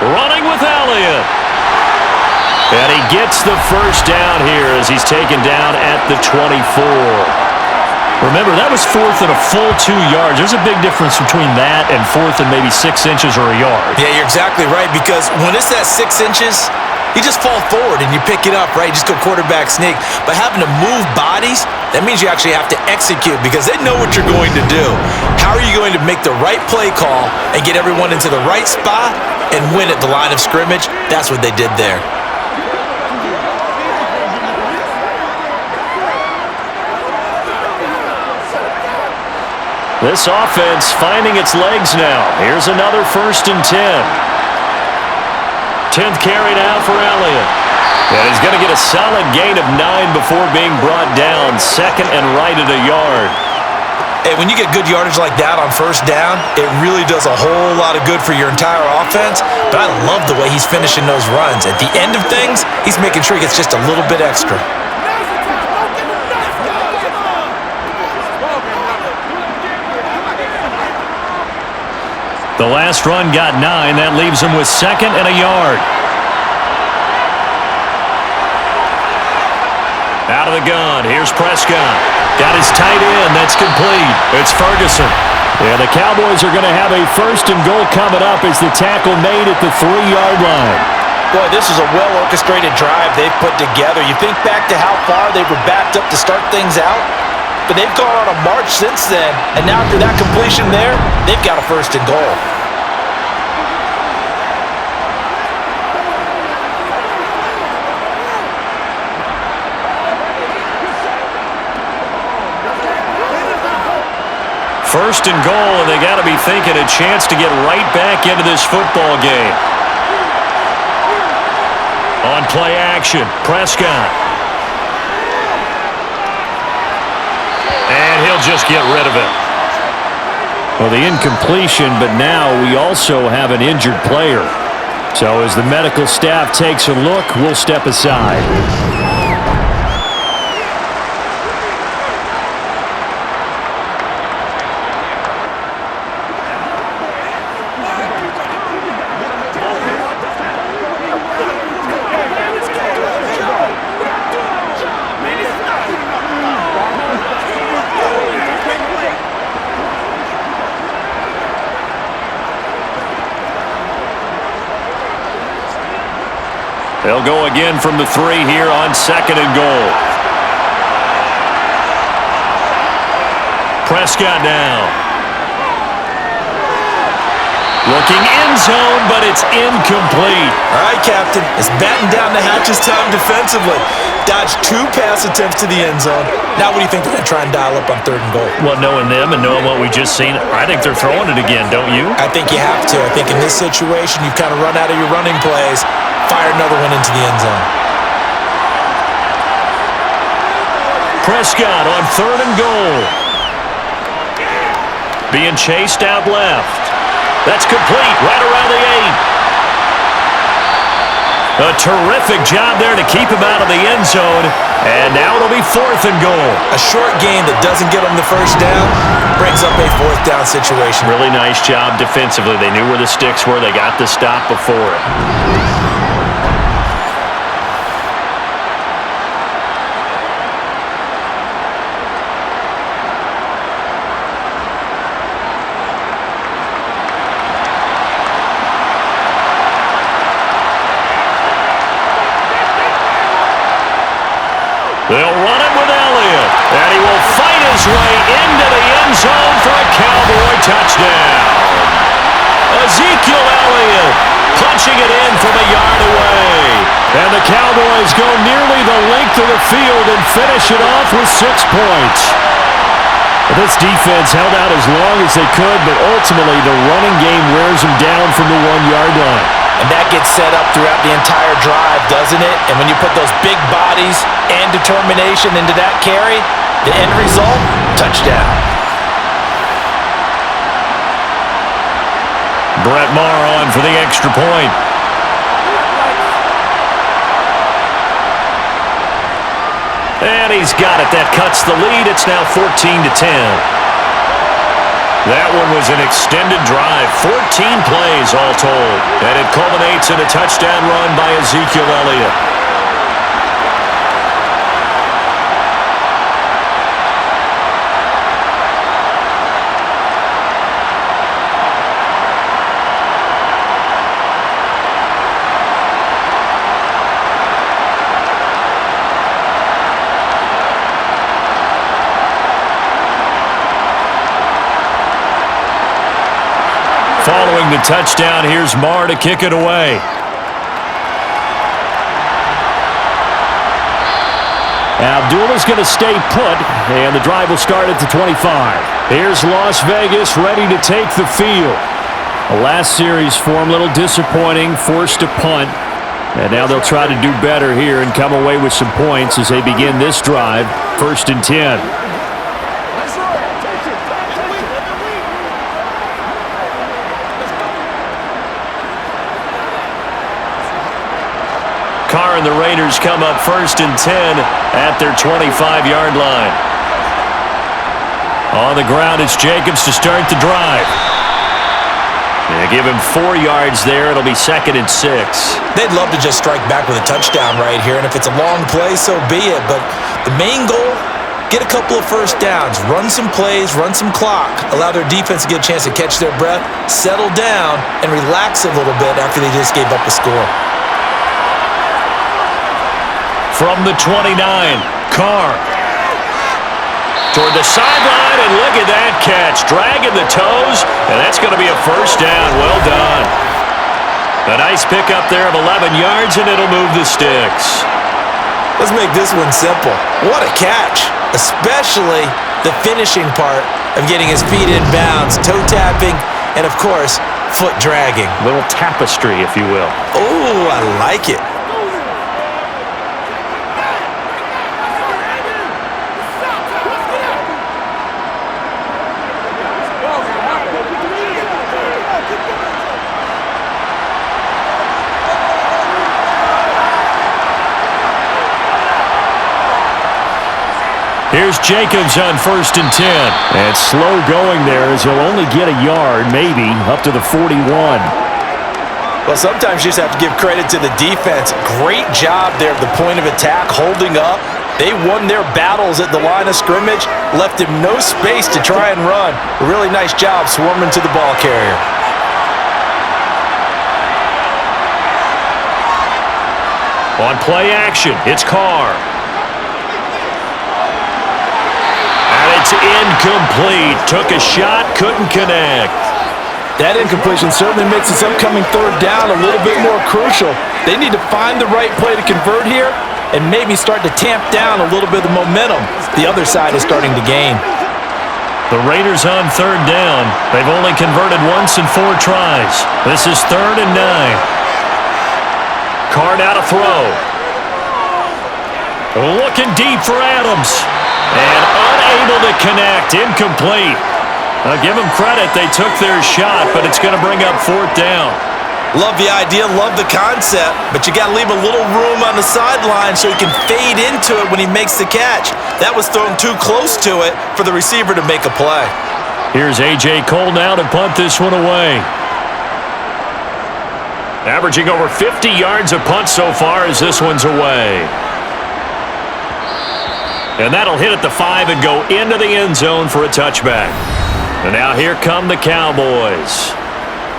Running with Elliott. And he gets the 1st down here as he's taken down at the 24. Remember, that was 4th and a full 2 yards. There's a big difference between that and 4th and maybe 6 inches or a yard. Yeah, you're exactly right, because when it's that 6 inches, you just fall forward and you pick it up, right? You just go quarterback sneak. But having to move bodies, that means you actually have to execute because they know what you're going to do. How are you going to make the right play call and get everyone into the right spot and win at the line of scrimmage? That's what they did there. This offense finding its legs now. Here's another 1st and 10. 10th carry now for Elliott. And he's going to get a solid gain of 9 before being brought down. 2nd and right at a yard. Hey, when you get good yardage like that on 1st down, it really does a whole lot of good for your entire offense. But I love the way he's finishing those runs. At the end of things, he's making sure he gets just a little bit extra. The last run got 9. That leaves him with 2nd and a yard. Out of the gun. Here's Prescott. Got his tight end. That's complete. It's Ferguson. Yeah, the Cowboys are going to have a 1st and goal coming up as the tackle made at the 3-yard line. Boy, this is a well-orchestrated drive they've put together. You think back to how far they were backed up to start things out, but they've gone on a march since then, and now after that completion there, they've got a 1st and goal. First and goal, and they got to be thinking a chance to get right back into this football game. On play action, Prescott. And he'll just get rid of it. Well, the incompletion, but now we also have an injured player. So as the medical staff takes a look, we'll step aside. They'll go again from the 3 here on 2nd and goal. Prescott now. Looking end zone, but it's incomplete. All right, Captain. It's batten down the hatches time defensively. Dodged 2 pass attempts to the end zone. Now what do you think they're going to try and dial up on 3rd and goal? Well, knowing them and knowing what we just seen, I think they're throwing it again, don't you? I think you have to. I think in this situation, you've kind of run out of your running plays. Fire another one into the end zone. Prescott on 3rd and goal. Being chased out left. That's complete right around the 8. A terrific job there to keep him out of the end zone. And now it'll be 4th and goal. A short gain that doesn't get them the 1st down brings up a 4th down situation. Really nice job defensively. They knew where the sticks were. They got the stop before it. They'll run it with Elliott, and he will fight his way into the end zone for a Cowboy touchdown. Ezekiel Elliott punching it in from a yard away. And the Cowboys go nearly the length of the field and finish it off with 6 points. This defense held out as long as they could, but ultimately the running game wears them down from the 1-yard line. And that gets set up throughout the entire drive, doesn't it? And when you put those big bodies and determination into that carry, the end result, touchdown. Brett Maher on for the extra point. And he's got it. That cuts the lead. It's now 14-10. That one was an extended drive, 14 plays all told, and it culminates in a touchdown run by Ezekiel Elliott. Following the touchdown, here's Maher to kick it away. Abdullah's going to stay put, and the drive will start at the 25. Here's Las Vegas ready to take the field. The last series for him, a little disappointing, forced to punt. And now they'll try to do better here and come away with some points as they begin this drive, 1st and 10. Carr and the Raiders come up 1st and 10 at their 25-yard line. On the ground, it's Jacobs to start the drive. They give him 4 yards there. It'll be 2nd and 6. They'd love to just strike back with a touchdown right here, and if it's a long play, so be it. But the main goal, get a couple of first downs, run some plays, run some clock, allow their defense to get a chance to catch their breath, settle down, and relax a little bit after they just gave up a score. From the 29, Carr. Toward the sideline, and look at that catch. Dragging the toes, and that's going to be a first down. Well done. A nice pickup there of 11 yards, and it'll move the sticks. Let's make this one simple. What a catch, especially the finishing part of getting his feet in bounds, toe tapping, and of course, foot dragging. A little tapestry, if you will. Oh, I like it. Here's Jacobs on 1st and 10. And slow going there as he'll only get a yard, maybe, up to the 41. Well, sometimes you just have to give credit to the defense. Great job there at the point of attack, holding up. They won their battles at the line of scrimmage, left him no space to try and run. A really nice job swarming to the ball carrier. On play action, it's Carr. It's incomplete. Took a shot, couldn't connect. That incompletion certainly makes this upcoming 3rd down a little bit more crucial. They need to find the right play to convert here and maybe start to tamp down a little bit of the momentum the other side is starting to gain. The Raiders on 3rd down. They've only converted once in 4 tries. This is 3rd and 9. Carr out to throw. Looking deep for Adams. And unable to connect. Incomplete. Give them credit. They took their shot, but it's going to bring up 4th down. Love the idea, love the concept, but you got to leave a little room on the sideline so he can fade into it when he makes the catch. That was thrown too close to it for the receiver to make a play. Here's A.J. Cole now to punt this one away. Averaging over 50 yards a punt so far as this one's away. And that'll hit at the 5 and go into the end zone for a touchback. And now here come the Cowboys.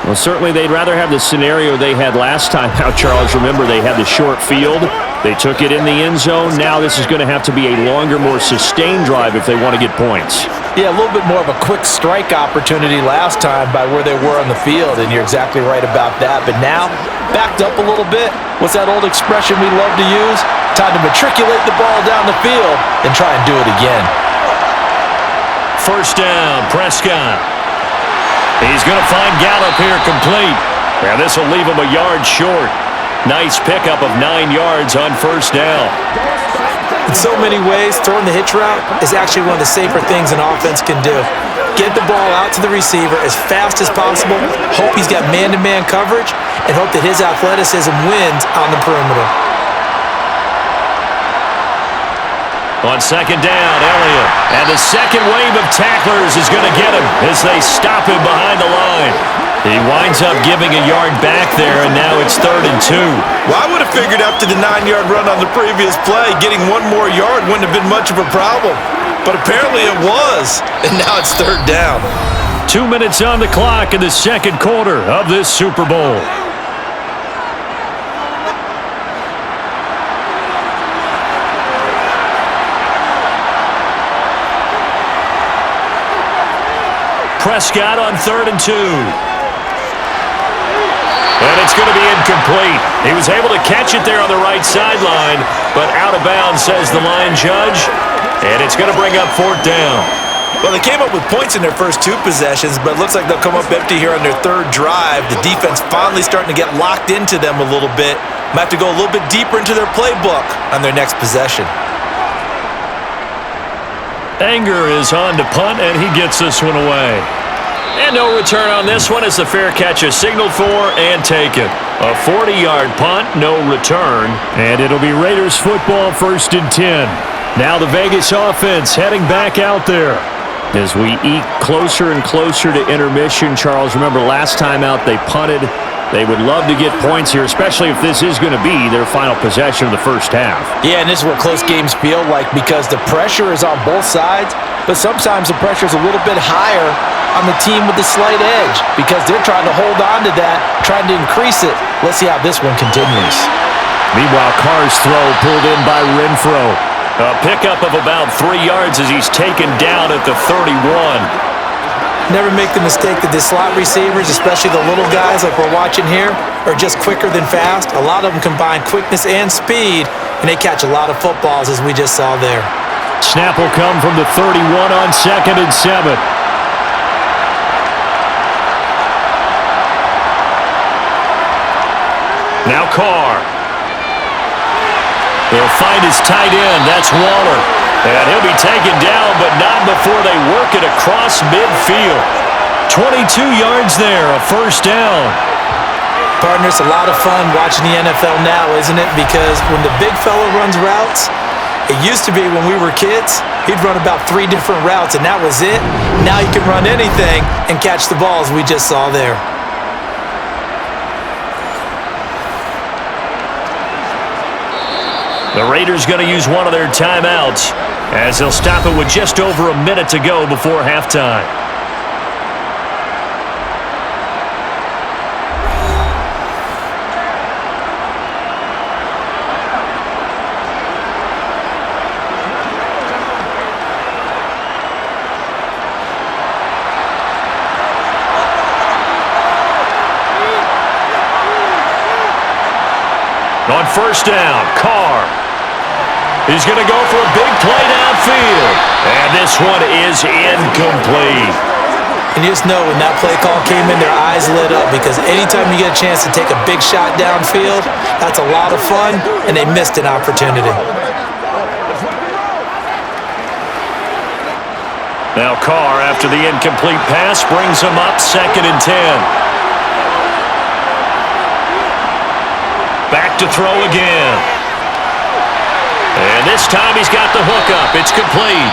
Well, certainly they'd rather have the scenario they had last time out, Charles. Remember, they had the short field. They took it in the end zone. Now this is going to have to be a longer, more sustained drive if they want to get points. Yeah, a little bit more of a quick strike opportunity last time by where they were on the field, and you're exactly right about that. But now, backed up a little bit. What's that old expression we love to use? Time to matriculate the ball down the field and try and do it again. 1st down, Prescott. He's going to find Gallup here complete. And this will leave him a yard short. Nice pickup of 9 yards on 1st down. In so many ways, throwing the hitch route is actually one of the safer things an offense can do. Get the ball out to the receiver as fast as possible, hope he's got man-to-man coverage, and hope that his athleticism wins on the perimeter. On 2nd down, Elliott. And the second wave of tacklers is going to get him as they stop him behind the line. He winds up giving a yard back there, and now it's 3rd and 2. Well, I would have figured after the 9-yard run on the previous play, getting 1 more yard wouldn't have been much of a problem. But apparently it was, and now it's 3rd down. 2 minutes on the clock in the 2nd quarter of this Super Bowl. Prescott on 3rd and 2. And it's going to be incomplete. He was able to catch it there on the right sideline, but out of bounds, says the line judge. And it's going to bring up 4th down. Well, they came up with points in their first 2 possessions, but it looks like they'll come up empty here on their 3rd drive. The defense finally starting to get locked into them a little bit. Might have to go a little bit deeper into their playbook on their next possession. Anger is on to punt, and he gets this one away. And no return on this one as the fair catch is signaled for and taken. A 40-yard punt, no return. And it'll be Raiders football 1st and 10. Now the Vegas offense heading back out there. As we eke closer and closer to intermission, Charles, remember last time out they punted. They would love to get points here, especially if this is going to be their final possession of the first half. Yeah, and this is what close games feel like because the pressure is on both sides, but sometimes the pressure is a little bit higher on the team with the slight edge because they're trying to hold on to that, trying to increase it. Let's see how this one continues. Meanwhile, Carr's throw pulled in by Renfro. A pickup of about 3 yards as he's taken down at the 31. Never make the mistake that the slot receivers, especially the little guys like we're watching here, are just quicker than fast. A lot of them combine quickness and speed, and they catch a lot of footballs as we just saw there. Snap will come from the 31 on 2nd and 7. Now Carr. He'll find his tight end. That's Waller. And he'll be taken down, but not before they work it across midfield. 22 yards there, a first down. Partner, it's a lot of fun watching the NFL now, isn't it? Because when the big fella runs routes, it used to be when we were kids, he'd run about 3 different routes, and that was it. Now he can run anything and catch the balls we just saw there. The Raiders going to use one of their timeouts as they'll stop it with just over a minute to go before halftime. On first down, Carr. He's going to go for a big play downfield. And this one is incomplete. And you just know when that play call came in, their eyes lit up because anytime you get a chance to take a big shot downfield, that's a lot of fun, and they missed an opportunity. Now Carr, after the incomplete pass, brings him up 2nd and 10. Back to throw again. And this time he's got the hook up. It's complete.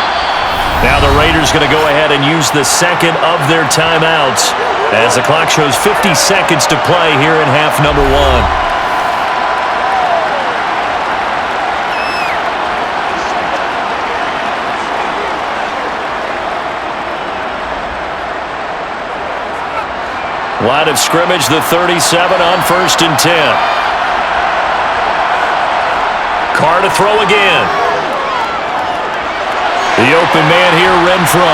Now the Raiders going to go ahead and use the second of their timeouts as the clock shows 50 seconds to play here in half number 1. Line of scrimmage, the 37 on 1st and 10. Carr to throw again. The open man here, Renfro.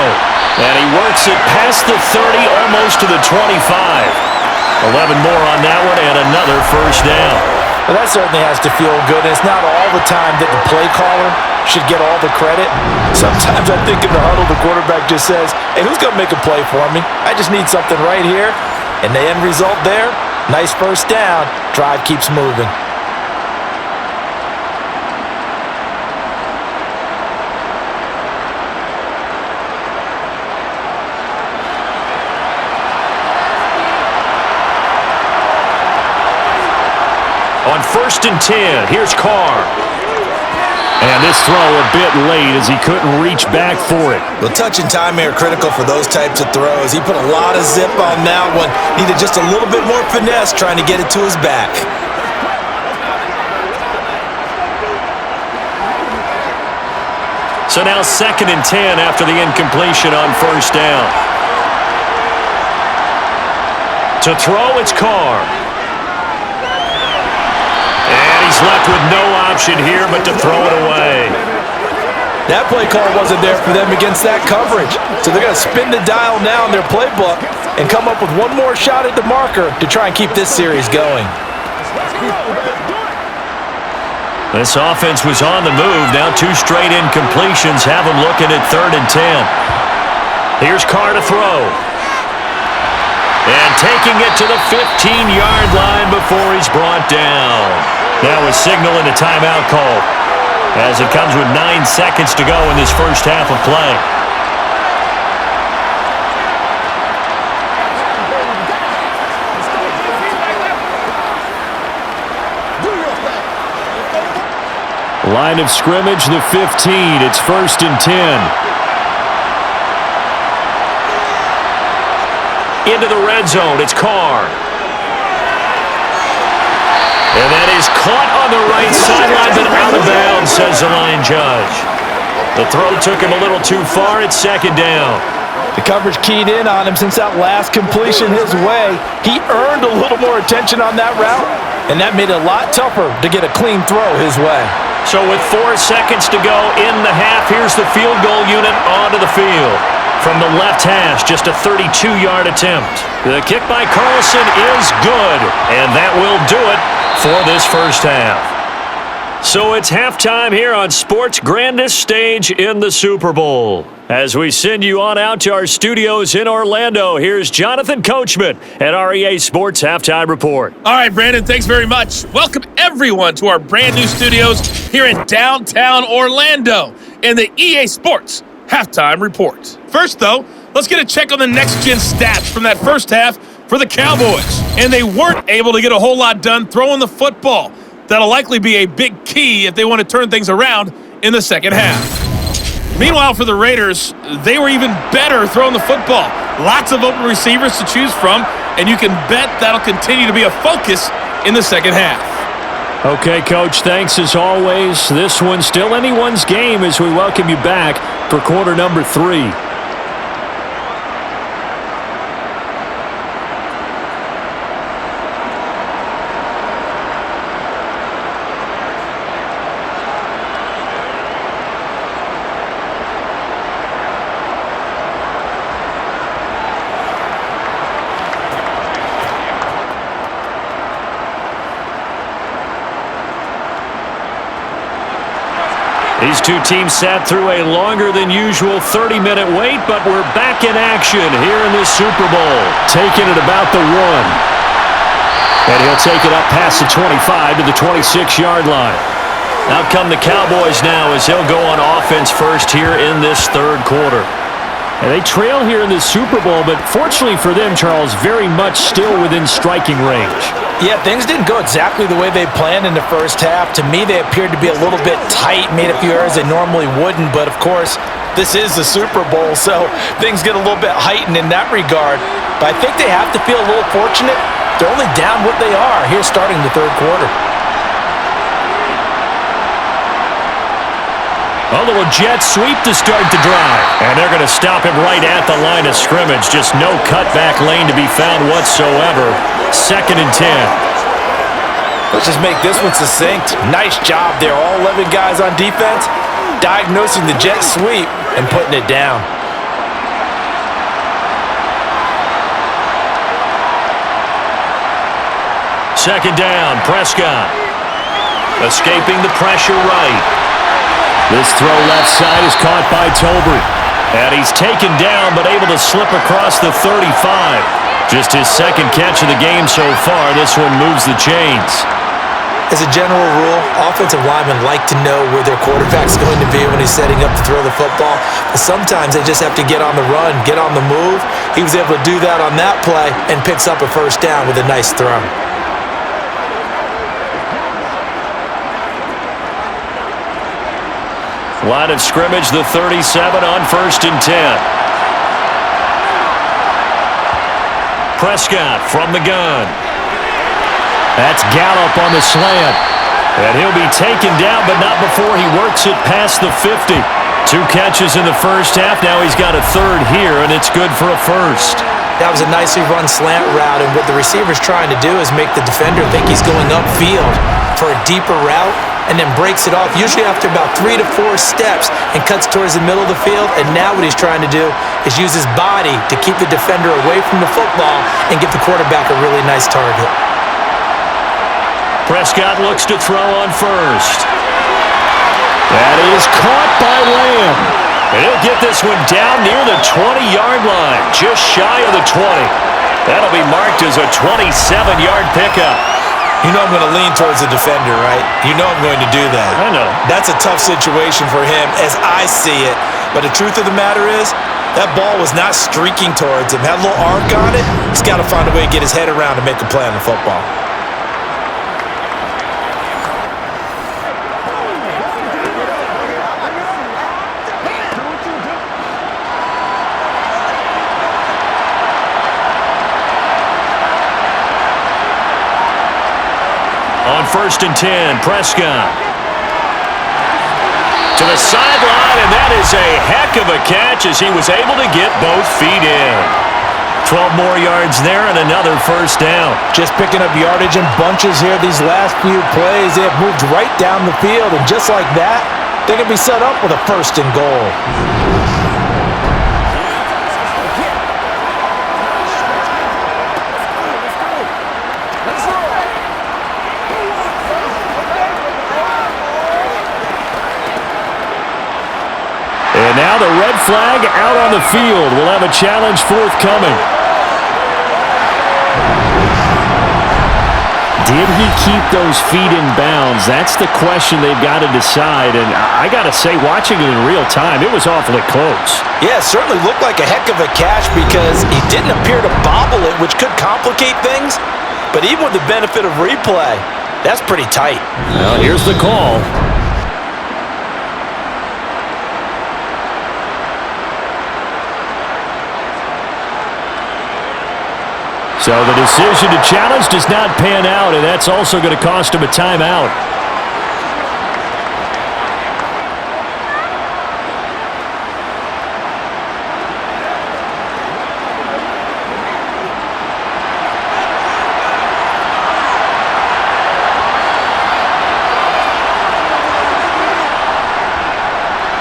And he works it past the 30, almost to the 25. 11 more on that one, and another first down. Well, that certainly has to feel good. It's not all the time that the play caller should get all the credit. Sometimes I think in the huddle, the quarterback just says, hey, who's going to make a play for me? I just need something right here. And the end result there, nice first down. Drive keeps moving. On 1st and 10, here's Carr. And this throw a bit late as he couldn't reach back for it. Well, touch and timing are critical for those types of throws. He put a lot of zip on that one. Needed just a little bit more finesse trying to get it to his back. So now 2nd and 10 after the incompletion on first down. To throw, it's Carr. And he's left with no option here but to throw it away. That play call wasn't there for them against that coverage. So they're going to spin the dial now in their playbook and come up with one more shot at the marker to try and keep this series going. This offense was on the move. Now 2 straight incompletions have them looking at 3rd and 10. Here's Carr to throw. And taking it to the 15-yard line before he's brought down. Now a signal and a timeout call as it comes with 9 seconds to go in this first half of play. Line of scrimmage, the 15. It's 1st and 10. into the red zone. It's Carr. And that is caught on the right sideline, but out of bounds, says the line judge. The throw took him a little too far. It's second down. The coverage keyed in on him since that last completion his way. He earned a little more attention on that route, and that made it a lot tougher to get a clean throw his way. So with 4 seconds to go in the half, here's the field goal unit onto the field. From the left hash, just a 32-yard attempt. The kick by Carlson is good, and that will do it for this first half. So it's halftime here on sports' grandest stage in the Super Bowl. As we send you on out to our studios in Orlando, here's Jonathan Coachman at our EA Sports Halftime Report. All right, Brandon, thanks very much. Welcome everyone to our brand new studios here in downtown Orlando in the EA Sports Halftime Report. First, though, let's get a check on the next-gen stats from that first half for the Cowboys. And they weren't able to get a whole lot done throwing the football. That'll likely be a big key if they want to turn things around in the second half. Meanwhile, for the Raiders, they were even better throwing the football. Lots of open receivers to choose from, and you can bet that'll continue to be a focus in the second half. Okay, Coach, thanks as always. This one's still anyone's game as we welcome you back for quarter number 3. These two teams sat through a longer than usual 30-minute wait, but we're back in action here in this Super Bowl. Taking it about the 1. And he'll take it up past the 25 to the 26-yard line. Out come the Cowboys now as they'll go on offense first here in this third quarter. And they trail here in the Super Bowl, but fortunately for them, Charles, very much still within striking range. Yeah, things didn't go exactly the way they planned in the first half. To me, they appeared to be a little bit tight, made a few errors they normally wouldn't. But, of course, this is the Super Bowl, so things get a little bit heightened in that regard. But I think they have to feel a little fortunate. They're only down what they are here starting the third quarter. A little jet sweep to start the drive. And they're going to stop him right at the line of scrimmage. Just no cutback lane to be found whatsoever. 2nd and 10. Let's just make this one succinct. Nice job there. All 11 guys on defense diagnosing the jet sweep and putting it down. Second down, Prescott. Escaping the pressure right. This throw left side is caught by Tolbert. And he's taken down but able to slip across the 35. Just his second catch of the game so far. This one moves the chains. As a general rule, offensive linemen like to know where their quarterback's going to be when he's setting up to throw the football. But sometimes they just have to get on the run, get on the move. He was able to do that on that play and picks up a first down with a nice throw. Line of scrimmage, the 37 on 1st and 10. Prescott from the gun. That's Gallup on the slant. And he'll be taken down, but not before he works it past the 50. 2 catches in the first half. Now he's got a third here, and it's good for a first. That was a nicely run slant route, and what the receiver's trying to do is make the defender think he's going upfield for a deeper route, and then breaks it off, usually after about 3 to 4 steps, and cuts towards the middle of the field. And now what he's trying to do is use his body to keep the defender away from the football and give the quarterback a really nice target. Prescott looks to throw on first. That is caught by Lamb. And he'll get this one down near the 20-yard line, just shy of the 20. That'll be marked as a 27-yard pickup. You know I'm going to lean towards the defender, right? You know I'm going to do that. I know. That's a tough situation for him as I see it. But the truth of the matter is, that ball was not streaking towards him. Had a little arc on it. He's got to find a way to get his head around and make a play on the football. On 1st and 10, Prescott. To the sideline, and that is a heck of a catch as he was able to get both feet in. 12 more yards there and another first down. Just picking up yardage in bunches here these last few plays. They have moved right down the field, and just like that, they're going to be set up with a 1st and goal. And now the red flag out on the field. We'll have a challenge forthcoming. Did he keep those feet in bounds? That's the question they've got to decide. And I got to say, watching it in real time, it was awfully close. Yeah, it certainly looked like a heck of a catch because he didn't appear to bobble it, which could complicate things. But even with the benefit of replay, that's pretty tight. Well, here's the call. So the decision to challenge does not pan out, and that's also going to cost him a timeout.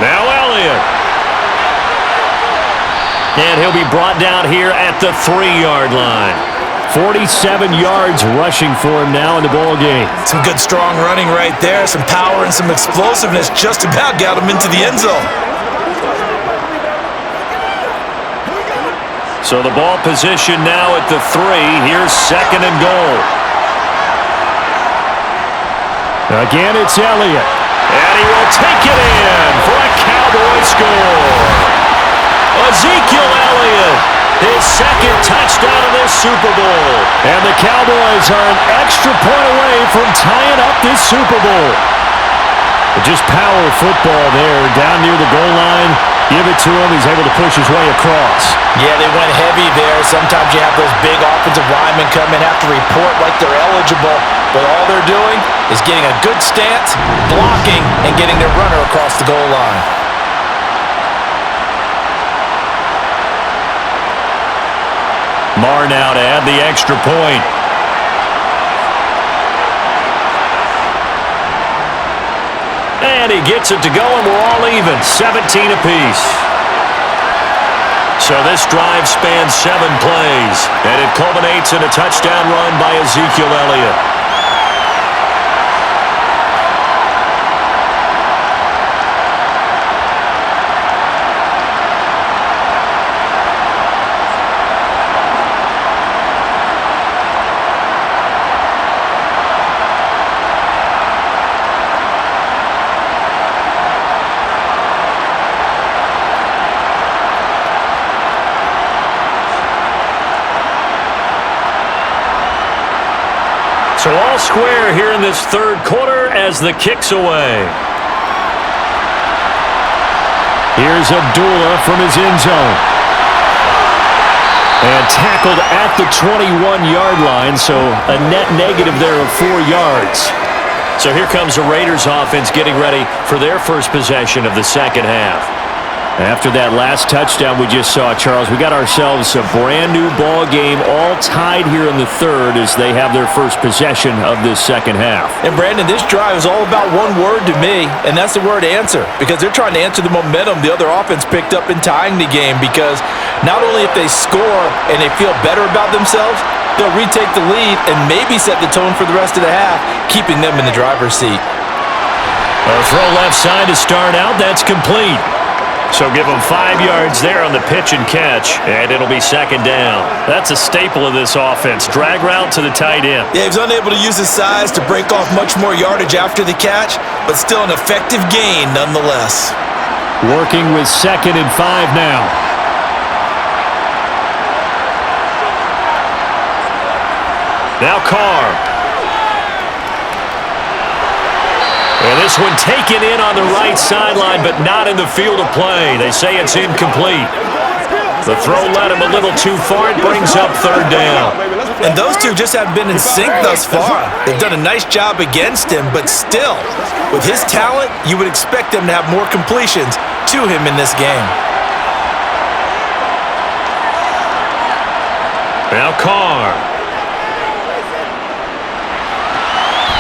Now Elliott. And he'll be brought down here at the 3-yard line. 47 yards rushing for him now in the ball game. Some good strong running right there. Some power and some explosiveness just about got him into the end zone. So the ball position now at the 3. Here's 2nd and goal. Again, it's Elliott. And he will take it in for a Cowboy score. Ezekiel Elliott, his 2nd touchdown of this Super Bowl. And the Cowboys are an extra point away from tying up this Super Bowl. But just power football there, down near the goal line. Give it to him. He's able to push his way across. Yeah, they went heavy there. Sometimes you have those big offensive linemen come and have to report like they're eligible. But all they're doing is getting a good stance, blocking, and getting their runner across the goal line. Marr now to add the extra point. And he gets it to go, and we're all even, 17 apiece. So this drive spans 7 plays, and it culminates in a touchdown run by Ezekiel Elliott. So all square here in this 3rd quarter as the kick's away. Here's Abdullah from his end zone. And tackled at the 21-yard line, so a net negative there of 4 yards. So here comes the Raiders offense getting ready for their first possession of the second half. After that last touchdown we just saw, Charles, we got ourselves a brand new ball game, all tied here in the 3rd as they have their first possession of this second half. And Brandon, this drive is all about one word to me, and that's the word answer, because they're trying to answer the momentum the other offense picked up in tying the game, because not only if they score and they feel better about themselves, they'll retake the lead and maybe set the tone for the rest of the half, keeping them in the driver's seat. A throw left side to start out, that's complete. So give him 5 yards there on the pitch and catch, and it'll be 2nd down. That's a staple of this offense. Drag route to the tight end. Yeah, he was unable to use his size to break off much more yardage after the catch, but still an effective gain nonetheless. Working with 2nd and 5 now. Now Carr. And this one taken in on the right sideline, but not in the field of play. They say it's incomplete. The throw led him a little too far. It brings up third down. And those two just haven't been in sync thus far. They've done a nice job against him, but still, with his talent, you would expect them to have more completions to him in this game. Now Carr.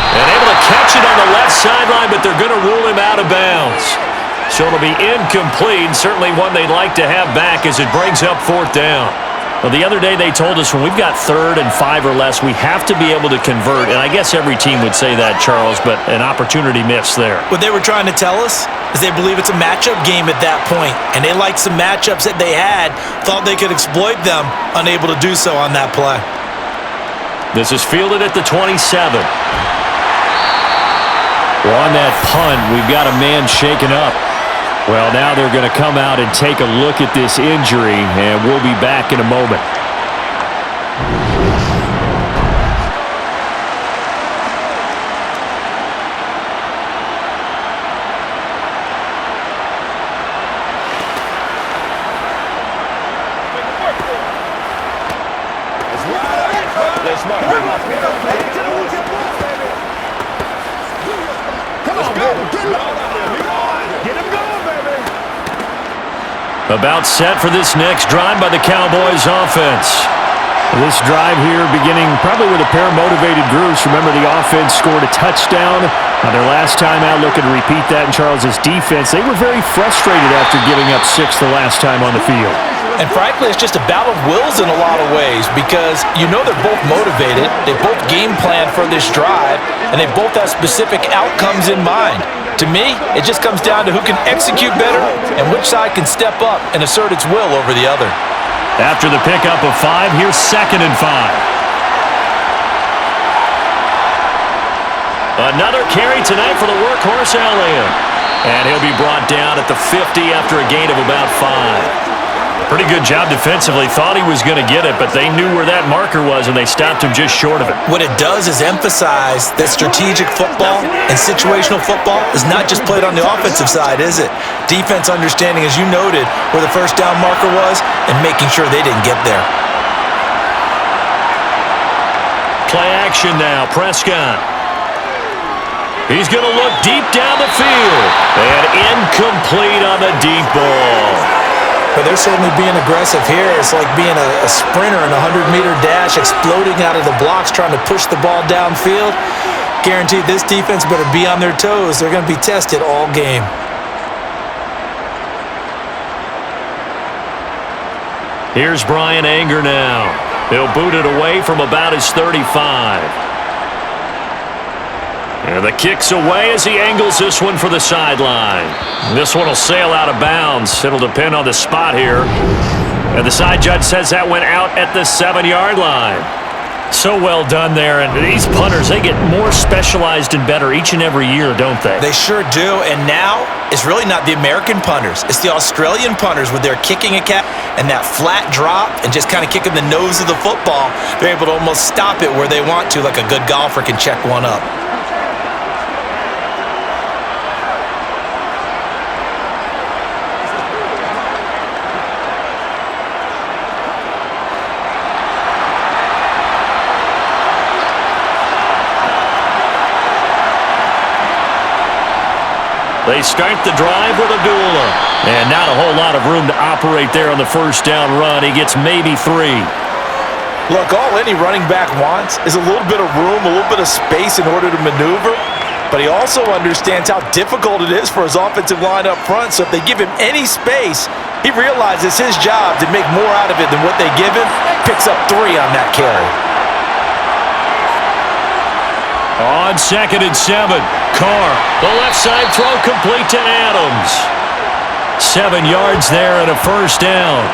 And able to catch it on the left sideline, but they're going to rule him out of bounds. So it'll be incomplete, certainly one they'd like to have back as it brings up fourth down. Well, the other day they told us when we've got 3rd and 5 or less, we have to be able to convert. And I guess every team would say that, Charles, but an opportunity missed there. What they were trying to tell us is they believe it's a matchup game at that point, and they liked some matchups that they had, thought they could exploit them, unable to do so on that play. This is fielded at the 27. Well, on that punt, we've got a man shaken up. Well, now they're going to come out and take a look at this injury, and we'll be back in a moment. About set for this next drive by the Cowboys offense. This drive here beginning probably with a pair of motivated groups. Remember, the offense scored a touchdown on their last time out. Looking to repeat that in Charles's defense. They were very frustrated after giving up 6 the last time on the field. And frankly, it's just a battle of wills in a lot of ways because you know they're both motivated, they both game plan for this drive, and they both have specific outcomes in mind. To me, it just comes down to who can execute better and which side can step up and assert its will over the other. After the pickup of 5, here's 2nd and 5. Another carry tonight for the workhorse Elliott. And he'll be brought down at the 50 after a gain of about 5. Pretty good job defensively. Thought he was going to get it, but they knew where that marker was, and they stopped him just short of it. What it does is emphasize that strategic football and situational football is not just played on the offensive side, is it? Defense understanding, as you noted, where the first down marker was and making sure they didn't get there. Play action now. Prescott. He's going to look deep down the field. And incomplete on the deep ball. But they're certainly being aggressive here. It's like being a sprinter in a 100-meter dash, exploding out of the blocks, trying to push the ball downfield. Guaranteed this defense better be on their toes. They're going to be tested all game. Here's Brian Anger now. He'll boot it away from about his 35. And the kick's away as he angles this one for the sideline. This one will sail out of bounds. It'll depend on the spot here. And the side judge says that went out at the 7-yard line. So well done there. And these punters, they get more specialized and better each and every year, don't they? They sure do. And now it's really not the American punters. It's the Australian punters with their kicking attack and that flat drop and just kind of kicking the nose of the football. They're able to almost stop it where they want to, like a good golfer can check one up. They start the drive with Abdullah. And not a whole lot of room to operate there on the first down run. He gets maybe 3. Look, all any running back wants is a little bit of room, a little bit of space in order to maneuver. But he also understands how difficult it is for his offensive line up front. So if they give him any space, he realizes his job to make more out of it than what they give him. Picks up 3 on that carry. On 2nd and 7, Carr, the left side throw complete to Adams. 7 yards there and a first down.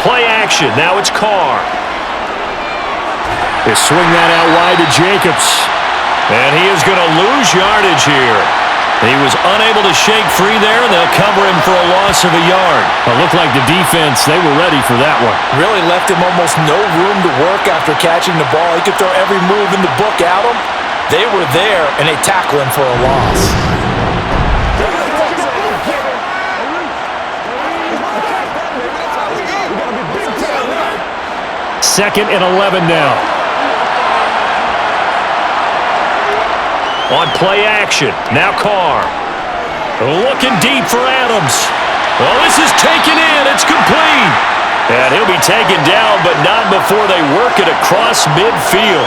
Play action. Now it's Carr. They swing that out wide to Jacobs. And he is going to lose yardage here. He was unable to shake free there, and they'll cover him for a loss of a yard. It looked like the defense, they were ready for that one. Really left him almost no room to work after catching the ball. He could throw every move in the book at him. They were there, and they tackle him for a loss. Second and 11 now. On play action, now Carr. Looking deep for Adams. Well, this is taken in. It's complete. And he'll be taken down, but not before they work it across midfield.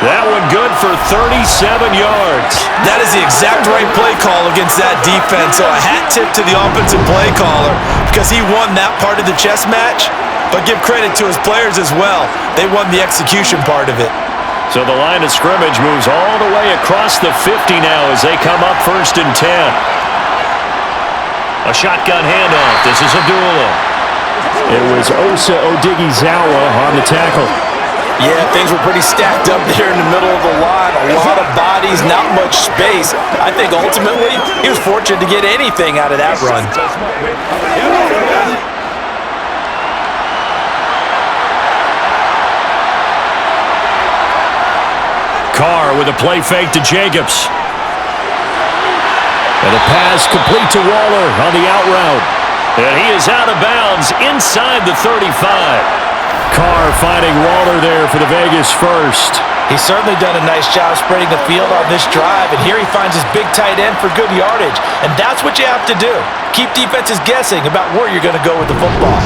That one good for 37 yards. That is the exact right play call against that defense. So a hat tip to the offensive play caller because he won that part of the chess match. But give credit to his players as well. They won the execution part of it. So the line of scrimmage moves all the way across the 50 now as they come up 1st and 10. A shotgun handoff. This is Abdullah. It was Osa Odighizuwa on the tackle. Yeah, things were pretty stacked up there in the middle of the line. A lot of bodies, not much space. I think ultimately he was fortunate to get anything out of that run. Carr with a play fake to Jacobs. And a pass complete to Waller on the out route. And he is out of bounds inside the 35. Carr finding Waller there for the Vegas first. He's certainly done a nice job spreading the field on this drive, and here he finds his big tight end for good yardage. And that's what you have to do. Keep defenses guessing about where you're going to go with the football.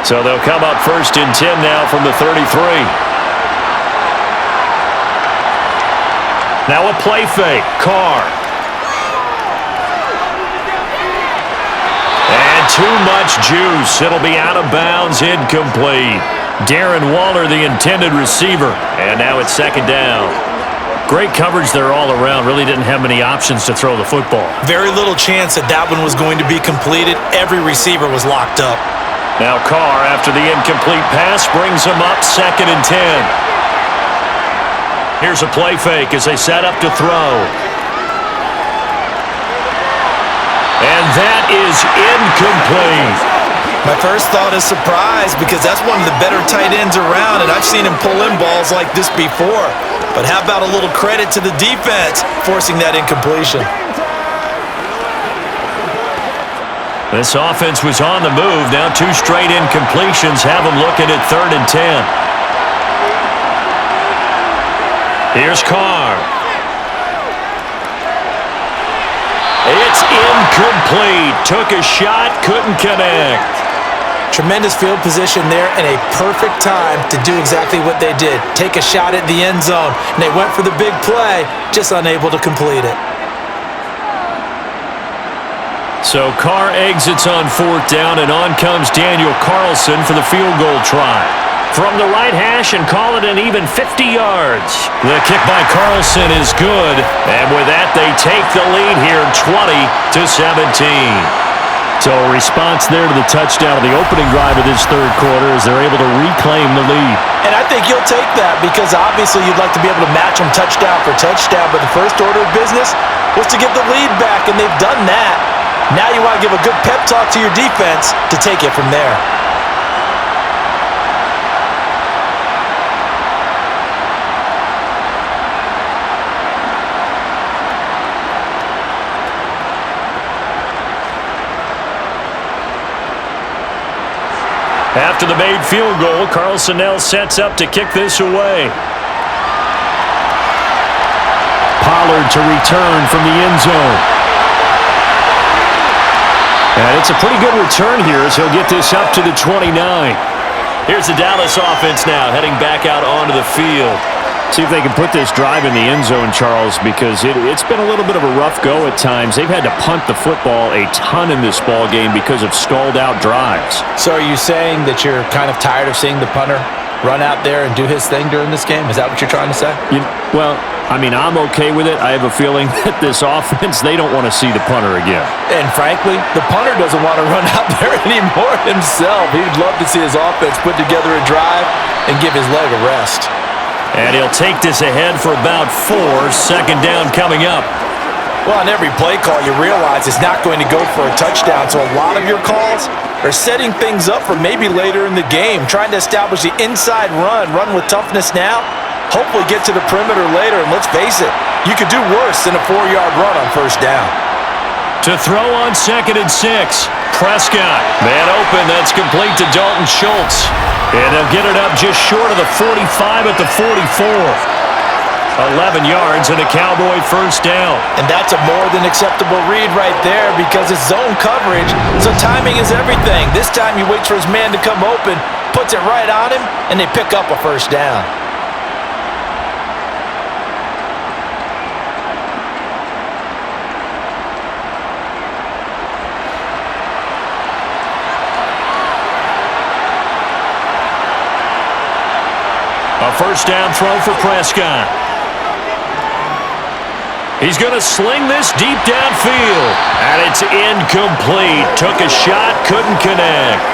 So they'll come up 1st and 10 now from the 33. Now a play fake. Carr. And too much juice. It'll be out of bounds, incomplete. Darren Waller, the intended receiver. And now it's 2nd down. Great coverage there all around. Really didn't have many options to throw the football. Very little chance that that one was going to be completed. Every receiver was locked up. Now Carr, after the incomplete pass, brings him up 2nd and 10. Here's a play fake as they set up to throw. And that is incomplete. My first thought is surprise because that's one of the better tight ends around, and I've seen him pull in balls like this before. But how about a little credit to the defense forcing that incompletion? This offense was on the move. Now 2 straight incompletions have them looking at 3rd and 10. Here's Carr. It's incomplete. Took a shot, couldn't connect. Tremendous field position there and a perfect time to do exactly what they did. Take a shot at the end zone. And they went for the big play, just unable to complete it. So Carr exits on 4th down, and on comes Daniel Carlson for the field goal try. From the right hash and call it an even 50 yards. The kick by Carlson is good, and with that they take the lead here 20-17. So a response there to the touchdown of the opening drive of this 3rd quarter as they're able to reclaim the lead. And I think you'll take that because obviously you'd like to be able to match them touchdown for touchdown, but the first order of business was to get the lead back, and they've done that. Now you want to give a good pep talk to your defense to take it from there. After the made field goal, Carlson now sets up to kick this away. Pollard to return from the end zone. And it's a pretty good return here as he'll get this up to the 29. Here's the Dallas offense now heading back out onto the field. See if they can put this drive in the end zone, Charles, because it's been a little bit of a rough go at times. They've had to punt the football a ton in this ball game because of stalled out drives. So are you saying that you're kind of tired of seeing the punter run out there and do his thing during this game? Is that what you're trying to say? Well, I mean, I'm okay with it. I have a feeling that this offense, they don't want to see the punter again. And frankly, the punter doesn't want to run out there anymore himself. He'd love to see his offense put together a drive and give his leg a rest. And he'll take this ahead for about 4. Second down coming up. Well, on every play call, you realize it's not going to go for a touchdown, so a lot of your calls are setting things up for maybe later in the game, trying to establish the inside run with toughness now, hopefully get to the perimeter later, and let's face it, you could do worse than a 4-yard run on first down. To throw on 2nd and 6, Prescott. Man open, that's complete to Dalton Schultz. And they'll get it up just short of the 45 at the 44. 11 yards and a Cowboy first down. And that's a more than acceptable read right there because it's zone coverage, so timing is everything. This time he waits for his man to come open, puts it right on him, and they pick up a first down. A first down throw for Prescott. He's going to sling this deep downfield. And it's incomplete. Took a shot, couldn't connect.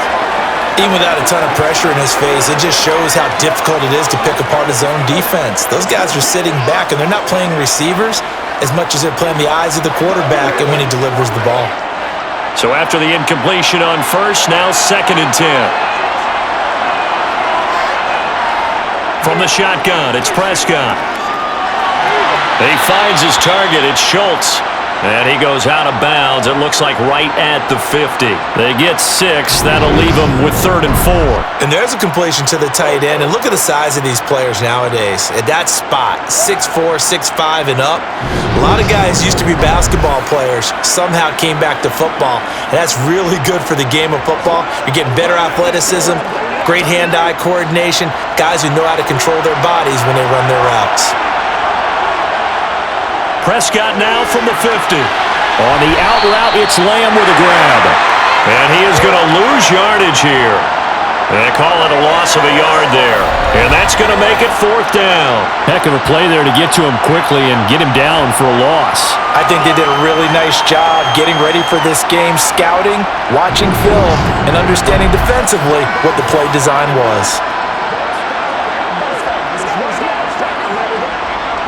Even without a ton of pressure in his face, it just shows how difficult it is to pick apart his own defense. Those guys are sitting back, and they're not playing receivers as much as they're playing the eyes of the quarterback and when he delivers the ball. So after the incompletion on first, now 2nd and 10. From the shotgun, it's Prescott. He finds his target. It's Schultz. And he goes out of bounds. It looks like right at the 50. They get 6. That'll leave them with 3rd and 4. And there's a completion to the tight end. And look at the size of these players nowadays. At that spot, 6'4", 6'5", and up. A lot of guys used to be basketball players. Somehow came back to football. And that's really good for the game of football. You're getting better athleticism, great hand-eye coordination, guys who know how to control their bodies when they run their routes. Prescott now from the 50. On the out route, it's Lamb with a grab. And he is going to lose yardage here. They call it a loss of a yard there. And that's going to make it 4th down. Heck of a play there to get to him quickly and get him down for a loss. I think they did a really nice job getting ready for this game, scouting, watching film, and understanding defensively what the play design was.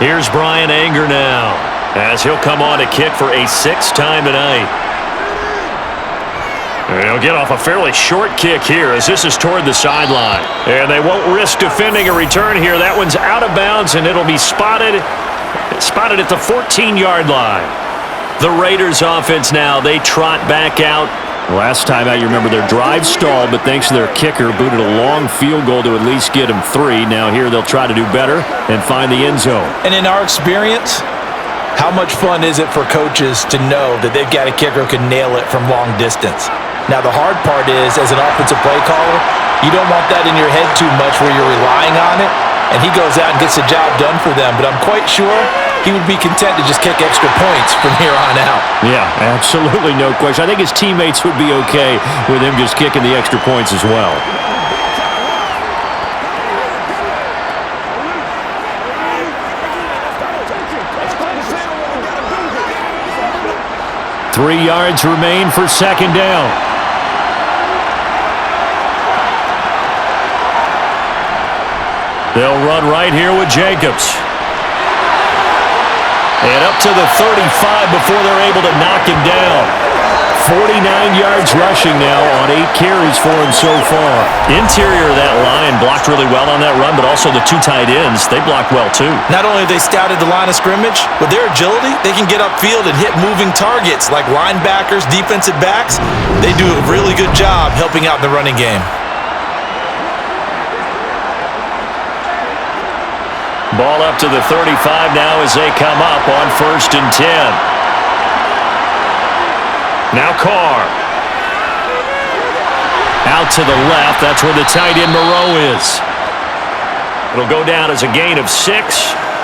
Here's Brian Anger now, as he'll come on to kick for a 6th time tonight. And he'll get off a fairly short kick here as this is toward the sideline. And they won't risk defending a return here. That one's out of bounds, and it'll be spotted at the 14-yard line. The Raiders offense now, they trot back out. Last time out, you remember their drive stalled, but thanks to their kicker, booted a long field goal to at least get them 3. Now here they'll try to do better and find the end zone. And in our experience, how much fun is it for coaches to know that they've got a kicker who can nail it from long distance? Now the hard part is, as an offensive play caller, you don't want that in your head too much where you're relying on it, and he goes out and gets the job done for them. But I'm quite sure he would be content to just kick extra points from here on out. Yeah, absolutely no question. I think his teammates would be okay with him just kicking the extra points as well. Three yards remain for 2nd down. They'll run right here with Jacobs. And up to the 35 before they're able to knock him down. 49 yards rushing now on 8 carries for him so far. Interior of that line blocked really well on that run, but also the 2 tight ends, they blocked well too. Not only have they scouted the line of scrimmage, with their agility, they can get upfield and hit moving targets like linebackers, defensive backs. They do a really good job helping out in the running game. Ball up to the 35 now as they come up on 1st and 10. Now Carr. Out to the left. That's where the tight end Moreau is. It'll go down as a gain of 6,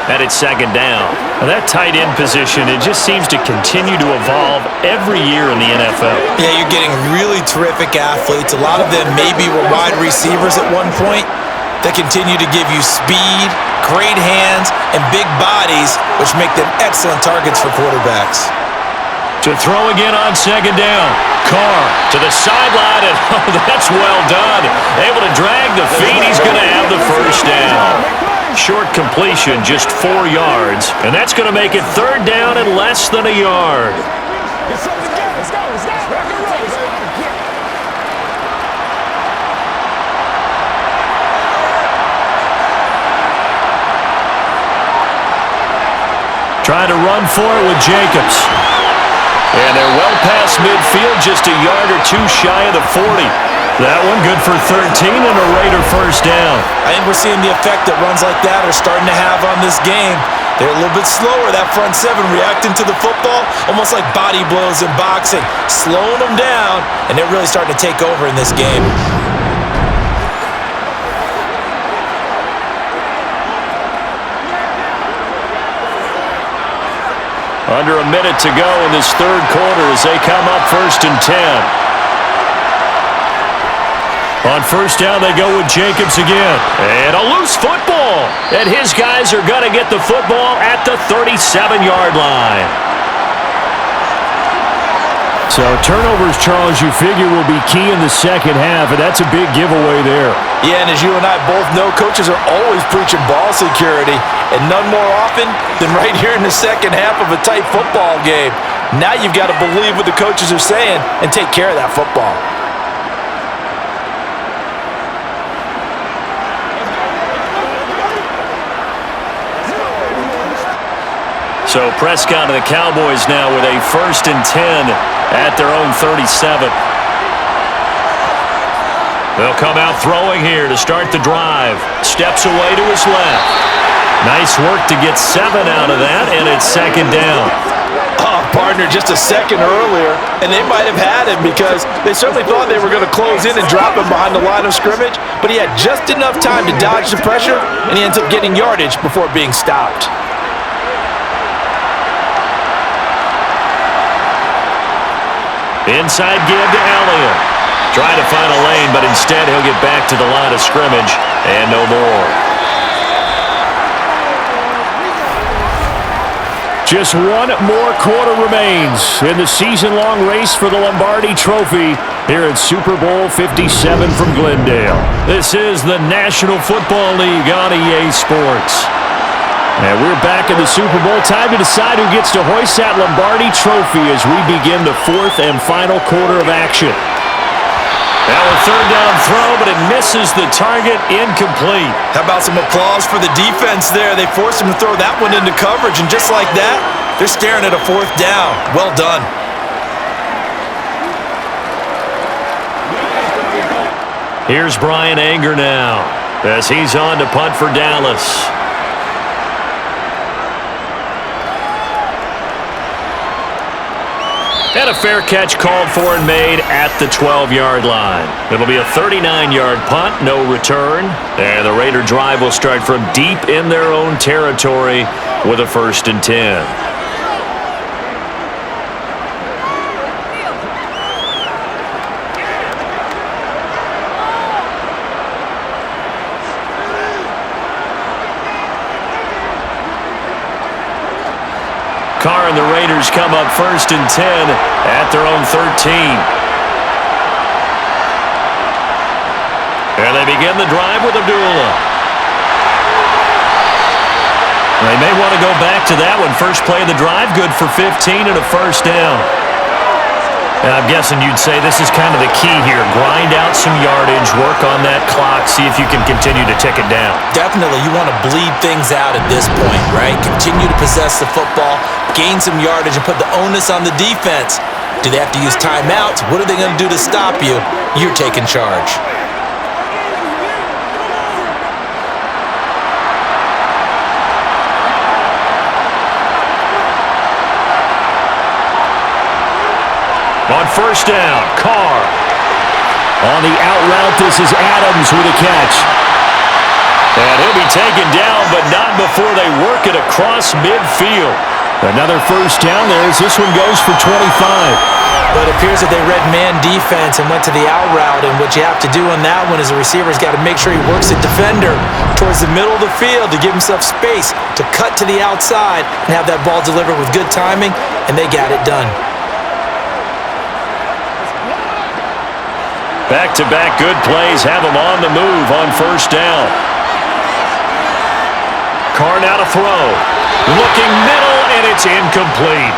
and it's 2nd down. Now that tight end position, it just seems to continue to evolve every year in the NFL. Yeah, you're getting really terrific athletes. A lot of them maybe were wide receivers at one point. They continue to give you speed, great hands, and big bodies, which make them excellent targets for quarterbacks. To throw again on second down. Carr to the sideline, and that's well done. Able to drag the feet. He's going to have the first down. Short completion, just 4 yards, and that's going to make it third down and less than a yard. Trying to run for it with Jacobs. And they're well past midfield, just a yard or two shy of the 40. That one good for 13 and a Raider first down. I think we're seeing the effect that runs like that are starting to have on this game. They're a little bit slower, that front seven, reacting to the football, almost like body blows in boxing, slowing them down, and they're really starting to take over in this game. Under a minute to go in this third quarter as they come up 1st and 10. On first down, they go with Jacobs again. And a loose football. And his guys are going to get the football at the 37-yard line. So turnovers, Charles, you figure will be key in the second half, and that's a big giveaway there. Yeah, and as you and I both know, coaches are always preaching ball security, and none more often than right here in the second half of a tight football game. Now you've got to believe what the coaches are saying and take care of that football. So Prescott and the Cowboys now with a 1st and 10 at their own 37. They'll come out throwing here to start the drive. Steps away to his left. Nice work to get 7 out of that, and it's second down. Oh, partner, just a second earlier, and they might have had him because they certainly thought they were going to close in and drop him behind the line of scrimmage, but he had just enough time to dodge the pressure, and he ends up getting yardage before being stopped. Inside give to Elliott. Trying to find a lane, but instead he'll get back to the line of scrimmage and no more. Just one more quarter remains in the season-long race for the Lombardi Trophy here at Super Bowl 57 from Glendale. This is the National Football League on EA Sports. And we're back in the Super Bowl. Time to decide who gets to hoist that Lombardi Trophy as we begin the 4th and final quarter of action. Now a third down throw, but it misses the target, incomplete. How about some applause for the defense there? They forced him to throw that one into coverage, and just like that, they're staring at a 4th down. Well done. Here's Brian Anger now as he's on to punt for Dallas. And a fair catch called for and made at the 12-yard line. It'll be a 39-yard punt, no return. And the Raider drive will start from deep in their own territory with a 1st and 10. Carr and the Raiders come up 1st and 10 at their own 13. And they begin the drive with Abdullah. They may want to go back to that one. First play of the drive, good for 15 and a first down. And I'm guessing you'd say this is kind of the key here. Grind out some yardage, work on that clock, see if you can continue to tick it down. Definitely, you want to bleed things out at this point, right? Continue to possess the football, gain some yardage, and put the onus on the defense. Do they have to use timeouts? What are they going to do to stop you? You're taking charge. On first down, Carr. On the out route, this is Adams with a catch. And he'll be taken down, but not before they work it across midfield. Another first down there as this one goes for 25. But it appears that they read man defense and went to the out route, and what you have to do on that one is the receiver's got to make sure he works the defender towards the middle of the field to give himself space to cut to the outside and have that ball delivered with good timing, and they got it done. Back-to-back good plays have him on the move on first down. Carr now to throw. Looking middle, and it's incomplete.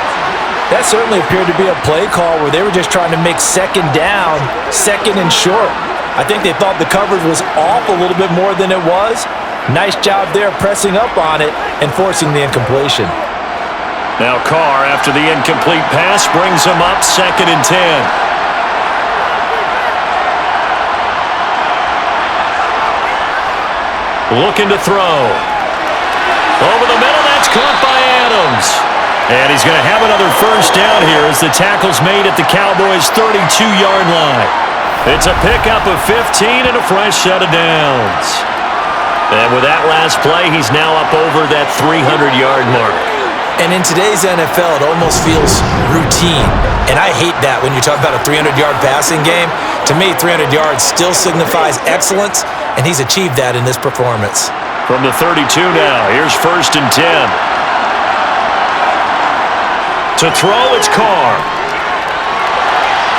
That certainly appeared to be a play call where they were just trying to make second down, second and short. I think they thought the coverage was off a little bit more than it was. Nice job there pressing up on it and forcing the incompletion. Now Carr, after the incomplete pass, brings him up 2nd and 10. Looking to throw. Over the middle, that's caught by Adams. And he's going to have another first down here as the tackle's made at the Cowboys' 32-yard line. It's a pickup of 15 and a fresh set of downs. And with that last play, he's now up over that 300-yard mark. And in today's NFL, it almost feels routine. And I hate that when you talk about a 300-yard passing game. To me, 300 yards still signifies excellence, and he's achieved that in this performance. From the 32 now, here's 1st and 10. To throw, it's Carr.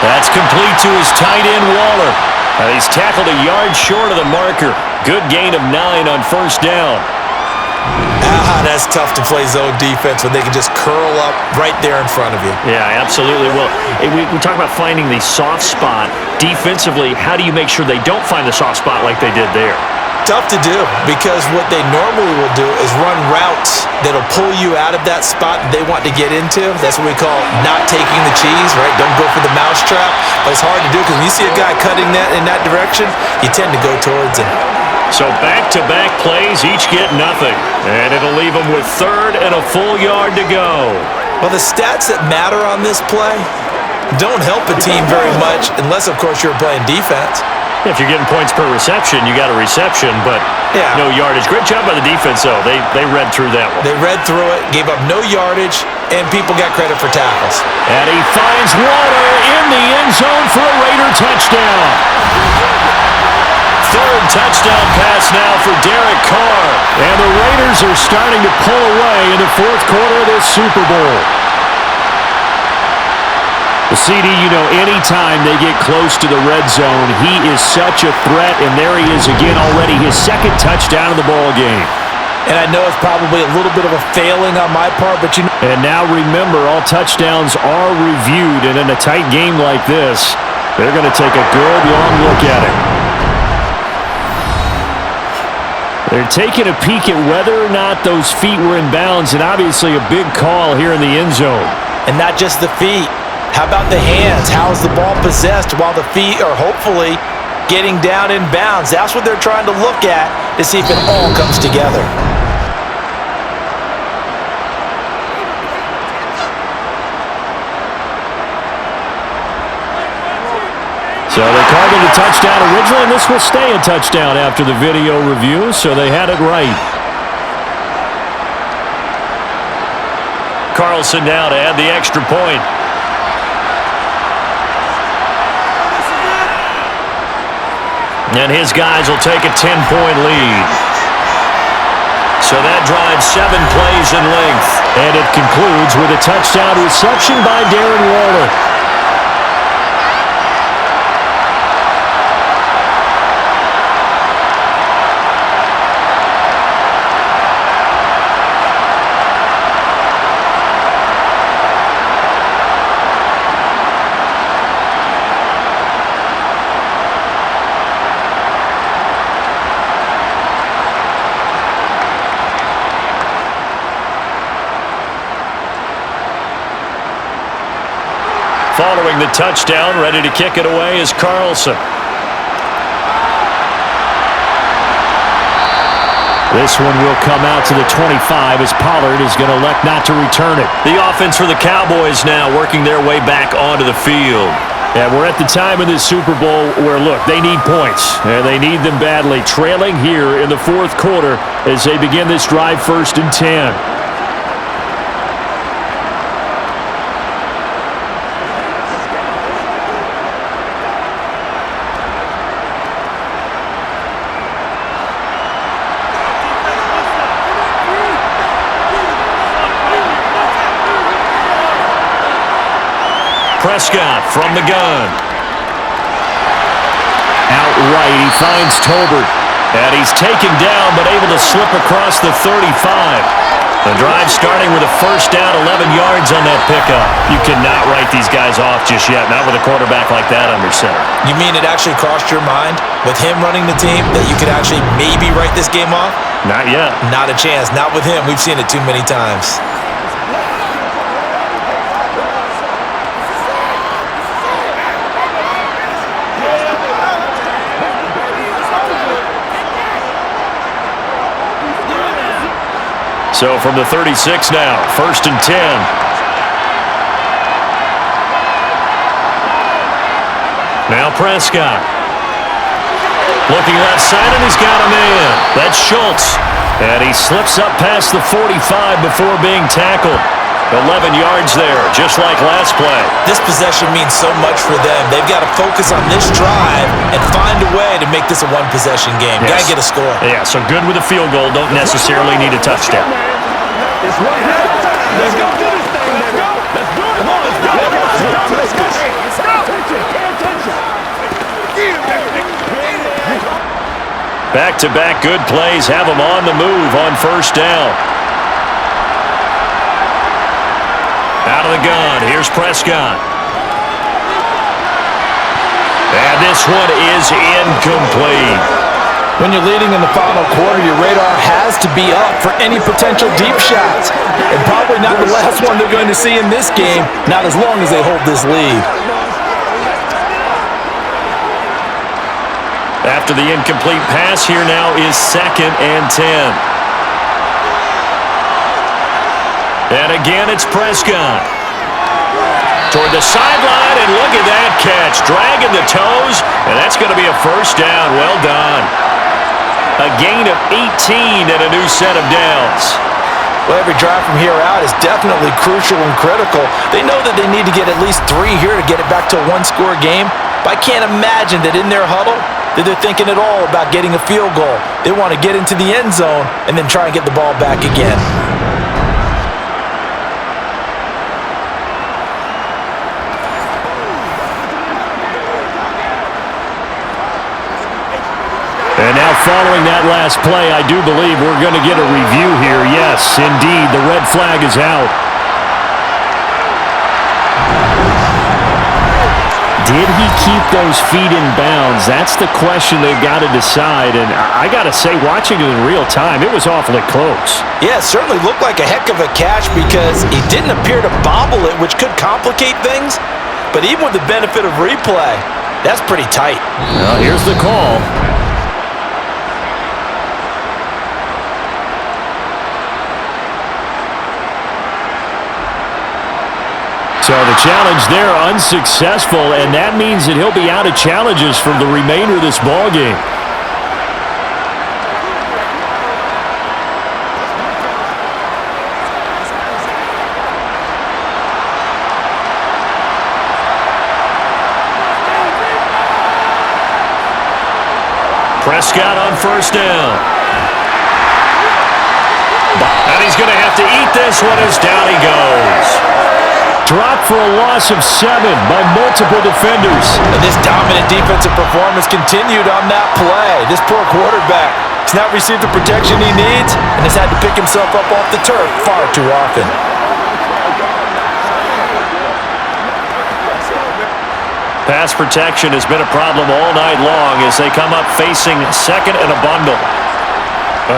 That's complete to his tight end, Waller. He's tackled a yard short of the marker. Good gain of 9 on first down. That's tough to play zone defense when they can just curl up right there in front of you. Yeah, absolutely. Well, we talk about finding the soft spot. Defensively, how do you make sure they don't find the soft spot like they did there? Tough to do, because what they normally will do is run routes that'll pull you out of that spot that they want to get into. That's what we call not taking the cheese, right? Don't go for the mousetrap. But it's hard to do because when you see a guy cutting that in that direction, you tend to go towards him. So back-to-back plays, each get nothing. And it'll leave them with 3rd and a full yard to go. Well, the stats that matter on this play don't help a team very much unless, of course, you're playing defense. If you're getting points per reception, you got a reception, but no yardage. Great job by the defense, though. They read through that one. They read through it, gave up no yardage, and people got credit for tackles. And he finds Waller in the end zone for a Raider touchdown. 3rd touchdown pass now for Derek Carr. And the Raiders are starting to pull away in the 4th quarter of this Super Bowl. The CD, anytime they get close to the red zone, he is such a threat, and there he is again already, his 2nd touchdown of the ball game. And I know it's probably a little bit of a failing on my part, but And now remember, all touchdowns are reviewed, and in a tight game like this, they're going to take a good long look at it. They're taking a peek at whether or not those feet were in bounds, and obviously a big call here in the end zone. And not just the feet. How about the hands? How is the ball possessed while the feet are hopefully getting down in bounds? That's what they're trying to look at to see if it all comes together. So they called it a touchdown originally, and this will stay a touchdown after the video review, so they had it right. Carlson now to add the extra point. And his guys will take a 10-point lead. So that drives 7 plays in length. And it concludes with a touchdown reception by Darren Waller. Following the touchdown, ready to kick it away is Carlson. This one will come out to the 25 as Pollard is going to elect not to return it. The offense for the Cowboys now working their way back onto the field. And we're at the time in this Super Bowl where, look, they need points. And they need them badly. Trailing here in the 4th quarter as they begin this drive 1st and 10. Prescott from the gun. Outright, he finds Tolbert. And he's taken down, but able to slip across the 35. The drive starting with a first down, 11 yards on that pickup. You cannot write these guys off just yet, not with a quarterback like that under center. You mean it actually crossed your mind with him running the team that you could actually maybe write this game off? Not yet. Not a chance. Not with him. We've seen it too many times. So from the 36 now, 1st and 10. Now Prescott. Looking left side, and he's got a man. That's Schultz. And he slips up past the 45 before being tackled. 11 yards there, just like last play. This possession means so much for them. They've got to focus on this drive and find a way to make this a one-possession game. Yes. Got to get a score. Yeah, so good with a field goal. Don't necessarily need a touchdown. Let's go do this thing. Let's go. Let's do it. Come on, let's go. Let's go. Pay attention. Back-to-back good plays have them on the move on first down. Out of the gun, here's Prescott. And this one is incomplete. When you're leading in the final quarter, your radar has to be up for any potential deep shots. And probably not the last one they're going to see in this game, not as long as they hold this lead. After the incomplete pass, here now is 2nd and 10. And again, it's Prescott. Toward the sideline, and look at that catch. Dragging the toes, and that's going to be a first down. Well done. A gain of 18 and a new set of downs. Well, every drive from here out is definitely crucial and critical. They know that they need to get at least 3 here to get it back to a one-score game. But I can't imagine that in their huddle that they're thinking at all about getting a field goal. They want to get into the end zone and then try and get the ball back again. And now following that last play, I do believe we're going to get a review here. Yes, indeed, the red flag is out. Did he keep those feet in bounds? That's the question they've got to decide. And I got to say, watching it in real time, it was awfully close. Yeah, it certainly looked like a heck of a catch because he didn't appear to bobble it, which could complicate things. But even with the benefit of replay, that's pretty tight. Well, here's the call. So the challenge there unsuccessful, and that means that he'll be out of challenges for the remainder of this ball game. Prescott on first down. And he's going to have to eat this one as down he goes. Dropped for a loss of 7 by multiple defenders. And this dominant defensive performance continued on that play. This poor quarterback has not received the protection he needs and has had to pick himself up off the turf far too often. Pass protection has been a problem all night long as they come up facing 2nd and a bundle.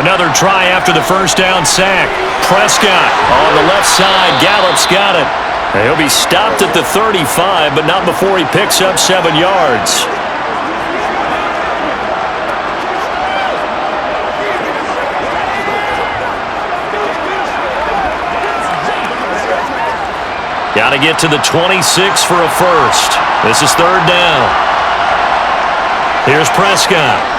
Another try after the first down sack. Prescott on the left side. Gallup's got it. And he'll be stopped at the 35, but not before he picks up 7 yards. Got to get to the 26 for a first. This is 3rd down. Here's Prescott.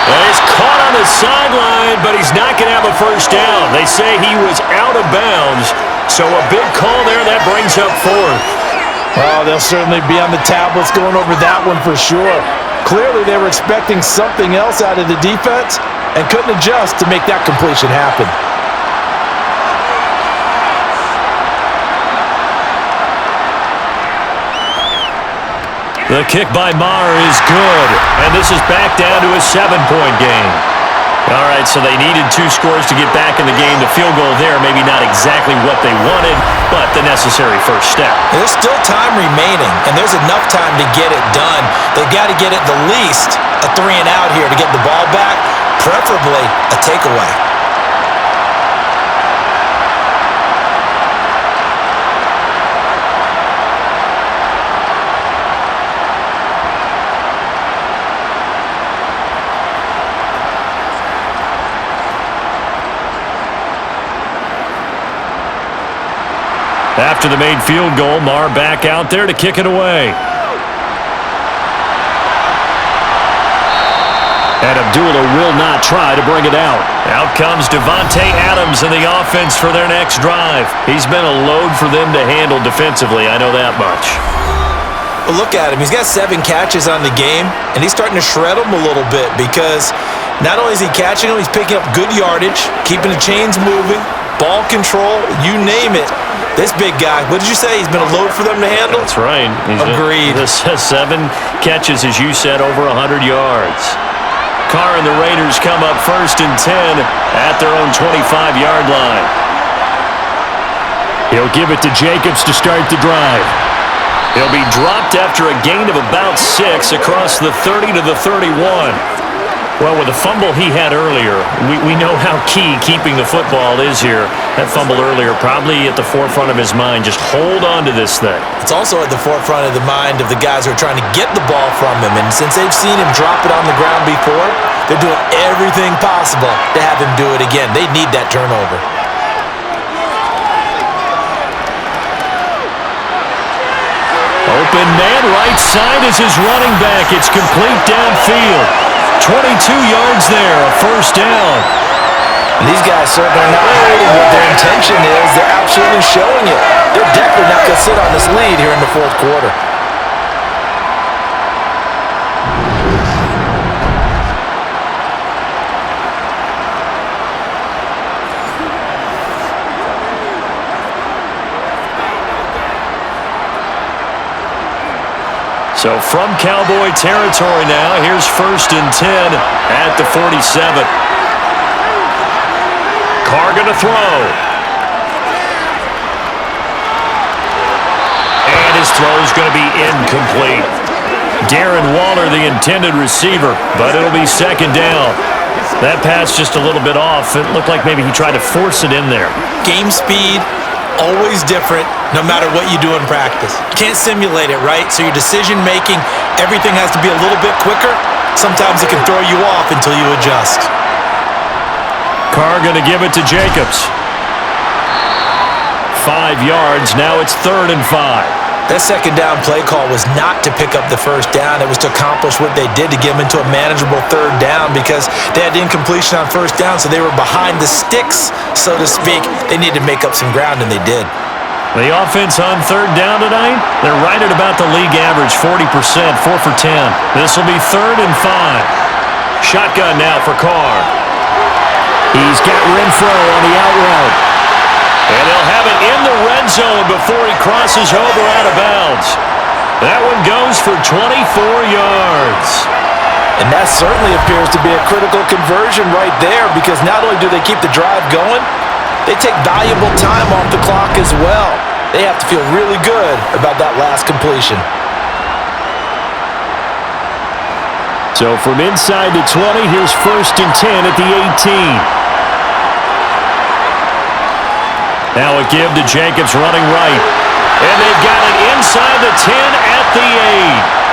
Well, he's caught on the sideline, but he's not going to have a first down. They say he was out of bounds, so a big call there that brings up 4th. Well, they'll certainly be on the tablets going over that one for sure. Clearly, they were expecting something else out of the defense and couldn't adjust to make that completion happen. The kick by Maher is good, and this is back down to a 7-point game. All right, so they needed 2 scores to get back in the game. The field goal there, maybe not exactly what they wanted, but the necessary first step. There's still time remaining, and there's enough time to get it done. They've got to get at the least a 3-and-out here to get the ball back, preferably a takeaway. After the made field goal, Maher back out there to kick it away. And Abdullah will not try to bring it out. Out comes Devontae Adams in the offense for their next drive. He's been a load for them to handle defensively, I know that much. Well, look at him. He's got 7 catches on the game, and he's starting to shred them a little bit because not only is he catching them, he's picking up good yardage, keeping the chains moving, ball control, you name it. This big guy, what did you say? He's been a load for them to handle? That's right. Agreed. This has 7 catches, as you said, over 100 yards. Carr and the Raiders come up 1st and 10 at their own 25-yard line. He'll give it to Jacobs to start the drive. He'll be dropped after a gain of about 6 across the 30 to the 31. Well, with the fumble he had earlier, we know how key keeping the football is here. That fumble earlier probably at the forefront of his mind. Just hold on to this thing. It's also at the forefront of the mind of the guys who are trying to get the ball from him. And since they've seen him drop it on the ground before, they're doing everything possible to have him do it again. They need that turnover. Open man, right side is his running back. It's complete downfield. 22 yards there, a 1st down. And these guys certainly are not hiding what their intention is. They're absolutely showing it. They're definitely not going to sit on this lead here in the 4th quarter. So from Cowboy territory now, here's 1st and 10 at the 47. Carr going to throw. And his throw is going to be incomplete. Darren Waller, the intended receiver, but it'll be 2nd down. That pass just a little bit off. It looked like maybe he tried to force it in there. Game speed, always different, no matter what you do in practice. You can't simulate it, right? So your decision-making, everything has to be a little bit quicker. Sometimes it can throw you off until you adjust. Carr going to give it to Jacobs. 5 yards. Now it's 3rd and 5. That 2nd down play call was not to pick up the 1st down. It was to accomplish what they did to get them into a manageable 3rd down because they had incompletion on 1st down, so they were behind the sticks, so to speak. They needed to make up some ground, and they did. The offense on 3rd down tonight, they're right at about the league average, 40%, 4 for 10. This will be 3rd and 5. Shotgun now for Carr. He's got Renfro on the out route. And they'll have it in the red zone before he crosses over out of bounds. That one goes for 24 yards. And that certainly appears to be a critical conversion right there because not only do they keep the drive going, they take valuable time off the clock as well. They have to feel really good about that last completion. So from inside the 20, here's 1st and 10 at the 18. Now a give to Jacobs running right. And they've got it inside the 10 at the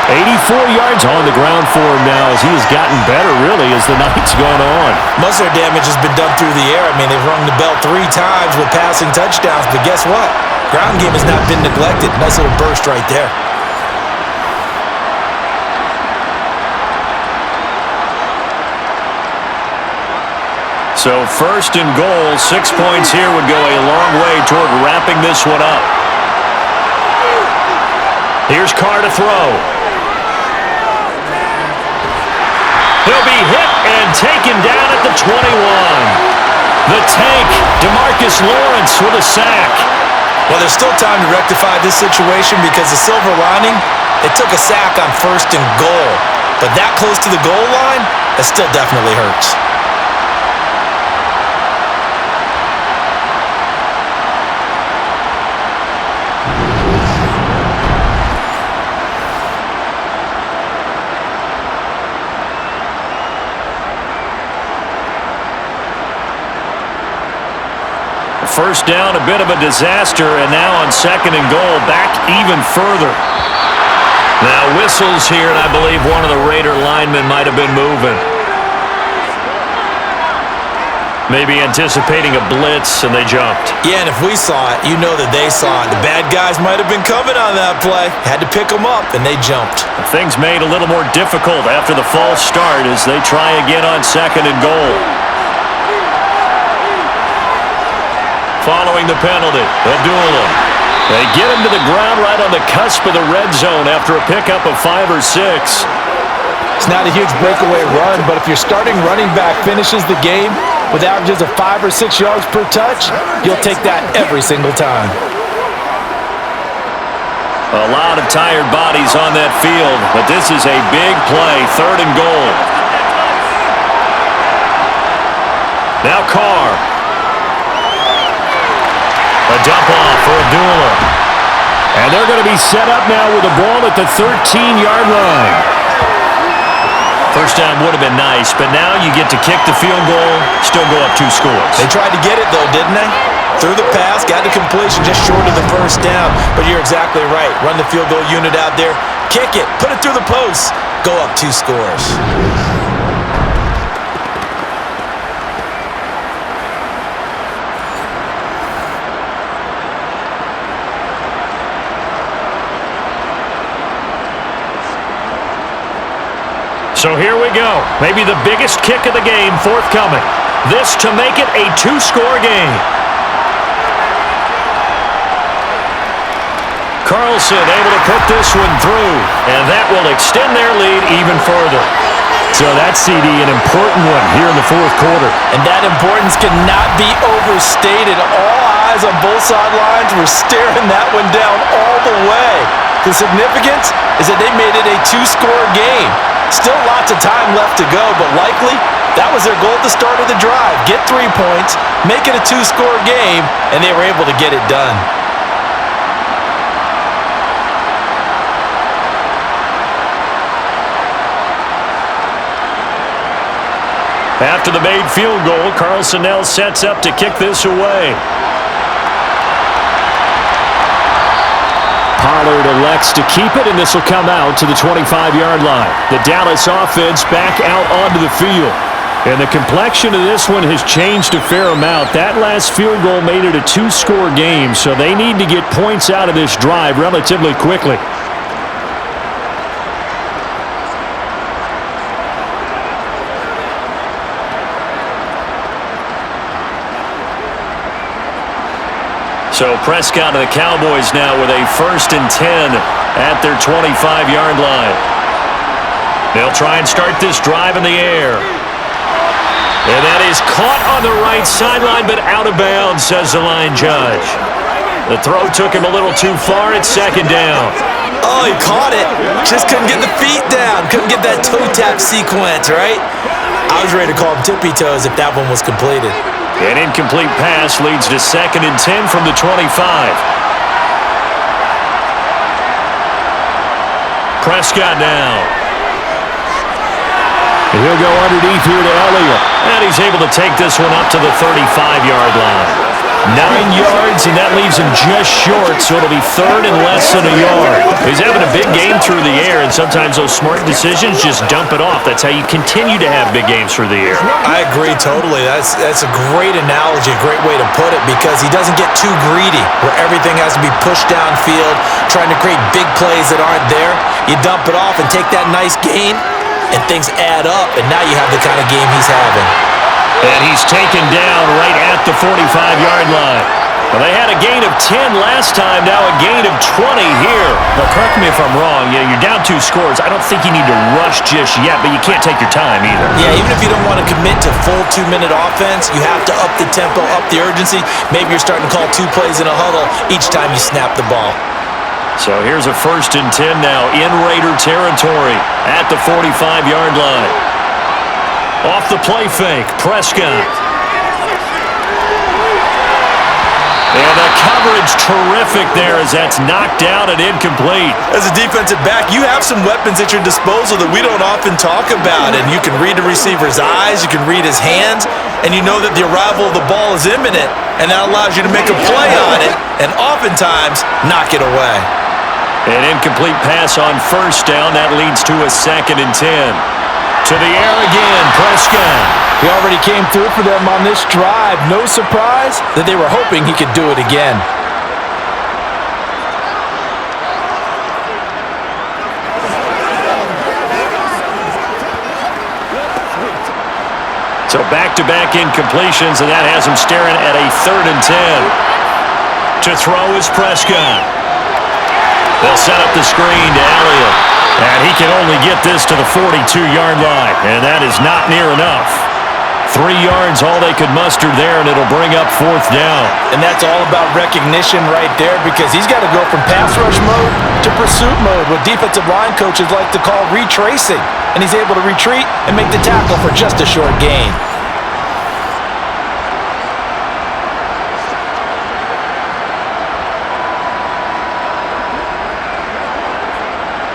8. 84 yards on the ground for him now as he has gotten better, really, as the night's gone on. Most of their damage has been done through the air. I mean, they've rung the bell 3 times with passing touchdowns, but guess what? Ground game has not been neglected. Nice little burst right there. So 1st and goal, 6 points here would go a long way toward wrapping this one up. Here's Carr to throw. He'll be hit and taken down at the 21. The tank, DeMarcus Lawrence with a sack. Well, there's still time to rectify this situation because the silver lining, They took a sack on 1st and goal, but that close to the goal line, that still definitely hurts. First down, a bit of a disaster, and now on 2nd and goal, back even further. Now whistles here, and I believe one of the Raider linemen might have been moving. Maybe anticipating a blitz, and they jumped. Yeah, and if we saw it, you know that they saw it. The bad guys might have been coming on that play. Had to pick them up, and they jumped. Things made a little more difficult after the false start as they try again on 2nd and goal. Following the penalty, Abdullah. They get him to the ground right on the cusp of the red zone after a pickup of 5 or 6. It's not a huge breakaway run, but if your starting running back finishes the game with averages of 5 or 6 yards per touch, you'll take that every single time. A lot of tired bodies on that field, but this is a big play, 3rd and goal. Now Carr. A dump off for Abdullah. And they're going to be set up now with the ball at the 13-yard line. First down would have been nice, but now you get to kick the field goal, still go up 2 scores. They tried to get it, though, didn't they? Threw the pass, got the completion just short of the first down. But you're exactly right. Run the field goal unit out there, kick it, put it through the post, go up 2 scores. So here we go. Maybe the biggest kick of the game forthcoming. This to make it a 2-score game. Carlson able to put this one through, and that will extend their lead even further. So that's, CD, an important one here in the 4th quarter. And that importance cannot be overstated. All eyes on both sidelines were staring that one down all the way. The significance is that they made it a 2-score game. Still lots of time left to go, but likely that was their goal at the start of the drive. Get 3 points, make it a 2-score game, and they were able to get it done. After the made field goal, Carlson now sets up to kick this away. Pollard elects to keep it, and this will come out to the 25-yard line. The Dallas offense back out onto the field. And the complexion of this one has changed a fair amount. That last field goal made it a 2-score game, so they need to get points out of this drive relatively quickly. So Prescott and the Cowboys now with a 1st and 10 at their 25-yard line. They'll try and start this drive in the air. And that is caught on the right sideline, but out of bounds, says the line judge. The throw took him a little too far. It's 2nd down. Oh, he caught it. Just couldn't get the feet down. Couldn't get that toe tap sequence, right? I was ready to call him tippy toes if that one was completed. An incomplete pass leads to 2nd and 10 from the 25. Prescott now. He'll go underneath here to Elliott. And he's able to take this one up to the 35-yard line. 9 yards, and that leaves him just short, so it'll be 3rd and less than a yard. He's having a big game through the air, and sometimes those smart decisions just dump it off. That's how you continue to have big games through the air. I agree totally. That's a great analogy, a great way to put it, because he doesn't get too greedy where everything has to be pushed downfield, trying to create big plays that aren't there. You dump it off and take that nice gain, and things add up, and now you have the kind of game he's having. And he's taken down right at the 45-yard line. Well, they had a gain of 10 last time, now a gain of 20 here. Now, correct me if I'm wrong. You're down 2 scores. I don't think you need to rush just yet, but you can't take your time either. Yeah, even if you don't want to commit to full 2-minute offense, you have to up the tempo, up the urgency. Maybe you're starting to call 2 plays in a huddle each time you snap the ball. So here's a 1st and 10 now in Raider territory at the 45-yard line. Off the play fake, Prescott. And the coverage terrific there as that's knocked down and incomplete. As a defensive back, you have some weapons at your disposal that we don't often talk about. And you can read the receiver's eyes, you can read his hands, and you know that the arrival of the ball is imminent. And that allows you to make a play on it and oftentimes knock it away. An incomplete pass on 1st down. That leads to a 2nd and 10. To the air again, Prescott. He already came through for them on this drive. No surprise that they were hoping he could do it again. So back-to-back incompletions, and that has him staring at a 3rd and 10. To throw is Prescott. They'll set up the screen to Elliott. And he can only get this to the 42-yard line, and that is not near enough. 3 yards, all they could muster there, and it'll bring up 4th down. And that's all about recognition right there because he's got to go from pass rush mode to pursuit mode, what defensive line coaches like to call retracing. And he's able to retreat and make the tackle for just a short gain.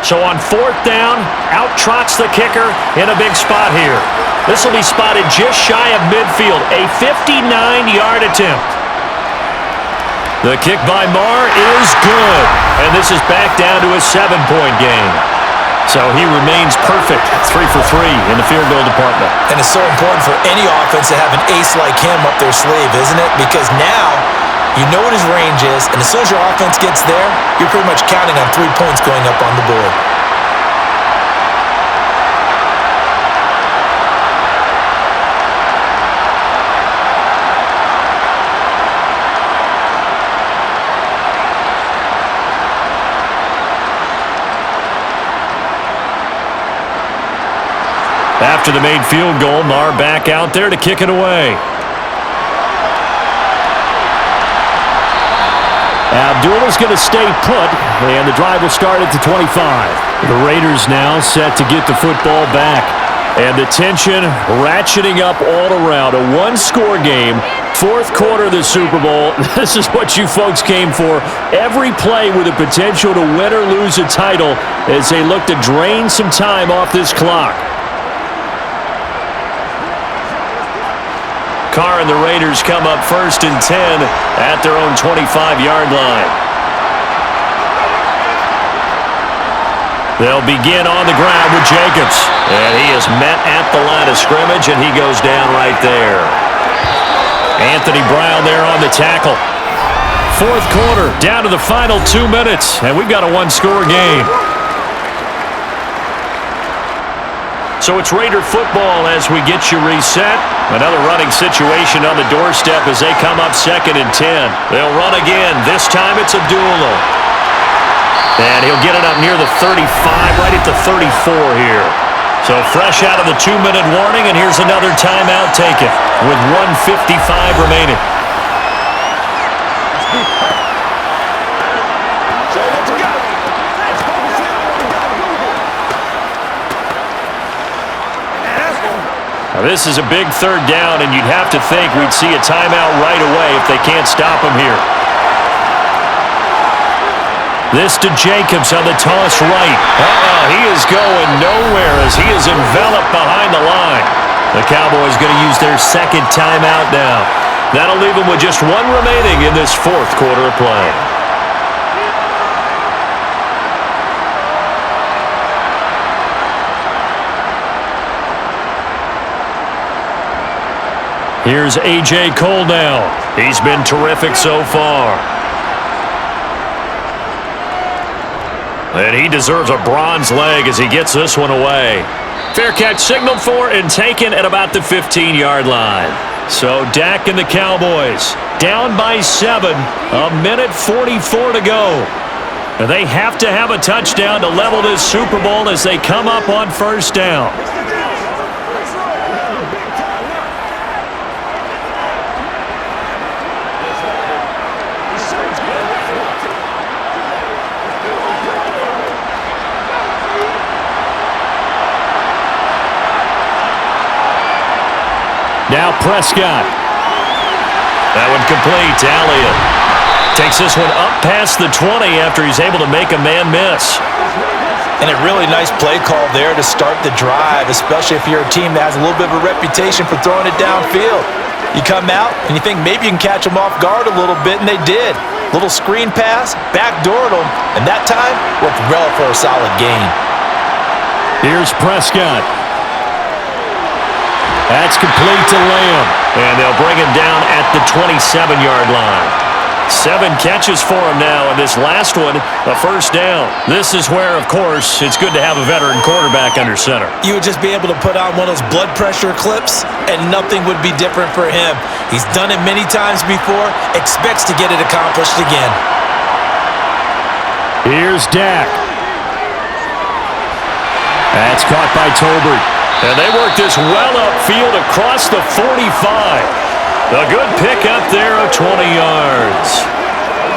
So on 4th down, out trots the kicker in a big spot here. This will be spotted just shy of midfield, a 59-yard attempt. The kick by Marr is good, and this is back down to a 7-point game. So he remains perfect, 3 for 3 in the field goal department. And it's so important for any offense to have an ace like him up their sleeve, isn't it? Because now you know what his range is, and as soon as your offense gets there, you're pretty much counting on 3 points going up on the board. After the made field goal, Marr back out there to kick it away. Abdullah's going to stay put, and the drive will start at the 25. The Raiders now set to get the football back. And the tension ratcheting up all around. A one-score game, 4th quarter of the Super Bowl. This is what you folks came for. Every play with the potential to win or lose a title as they look to drain some time off this clock. Carr and the Raiders come up 1st and 10 at their own 25-yard line. They'll begin on the ground with Jacobs. And he is met at the line of scrimmage, and he goes down right there. Anthony Brown there on the tackle. 4th quarter, down to the final 2 minutes, and we've got a one-score game. So it's Raider football as we get you reset. Another running situation on the doorstep as they come up 2nd and 10. They'll run again. This time it's Abdullah. And he'll get it up near the 35, right at the 34 here. So fresh out of the 2-minute warning, and here's another timeout taken with 1:55 remaining. Now this is a big 3rd down, and you'd have to think we'd see a timeout right away if they can't stop him here. This to Jacobs on the toss right. He is going nowhere as he is enveloped behind the line. The Cowboys going to use their 2nd timeout now. That'll leave them with just 1 remaining in this 4th quarter of play. Here's A.J. Cole now. He's been terrific so far. And he deserves a bronze leg as he gets this one away. Fair catch signaled for and taken at about the 15-yard line. So Dak and the Cowboys down by 7, 1:44 to go. And they have to have a touchdown to level this Super Bowl as they come up on 1st down. Now Prescott. That one complete to Elliott. Takes this one up past the 20 after he's able to make a man miss. And a really nice play call there to start the drive, especially if you're a team that has a little bit of a reputation for throwing it downfield. You come out and you think maybe you can catch them off guard a little bit, and they did. Little screen pass, backdoored them, and that time worked well for a solid gain. Here's Prescott. That's complete to Lamb. And they'll bring him down at the 27-yard line. 7 catches for him now, and this last one, a first down. This is where, of course, it's good to have a veteran quarterback under center. You would just be able to put on one of those blood pressure clips, and nothing would be different for him. He's done it many times before, expects to get it accomplished again. Here's Dak. That's caught by Tolbert. And they work this well upfield across the 45. A good pick up there of 20 yards.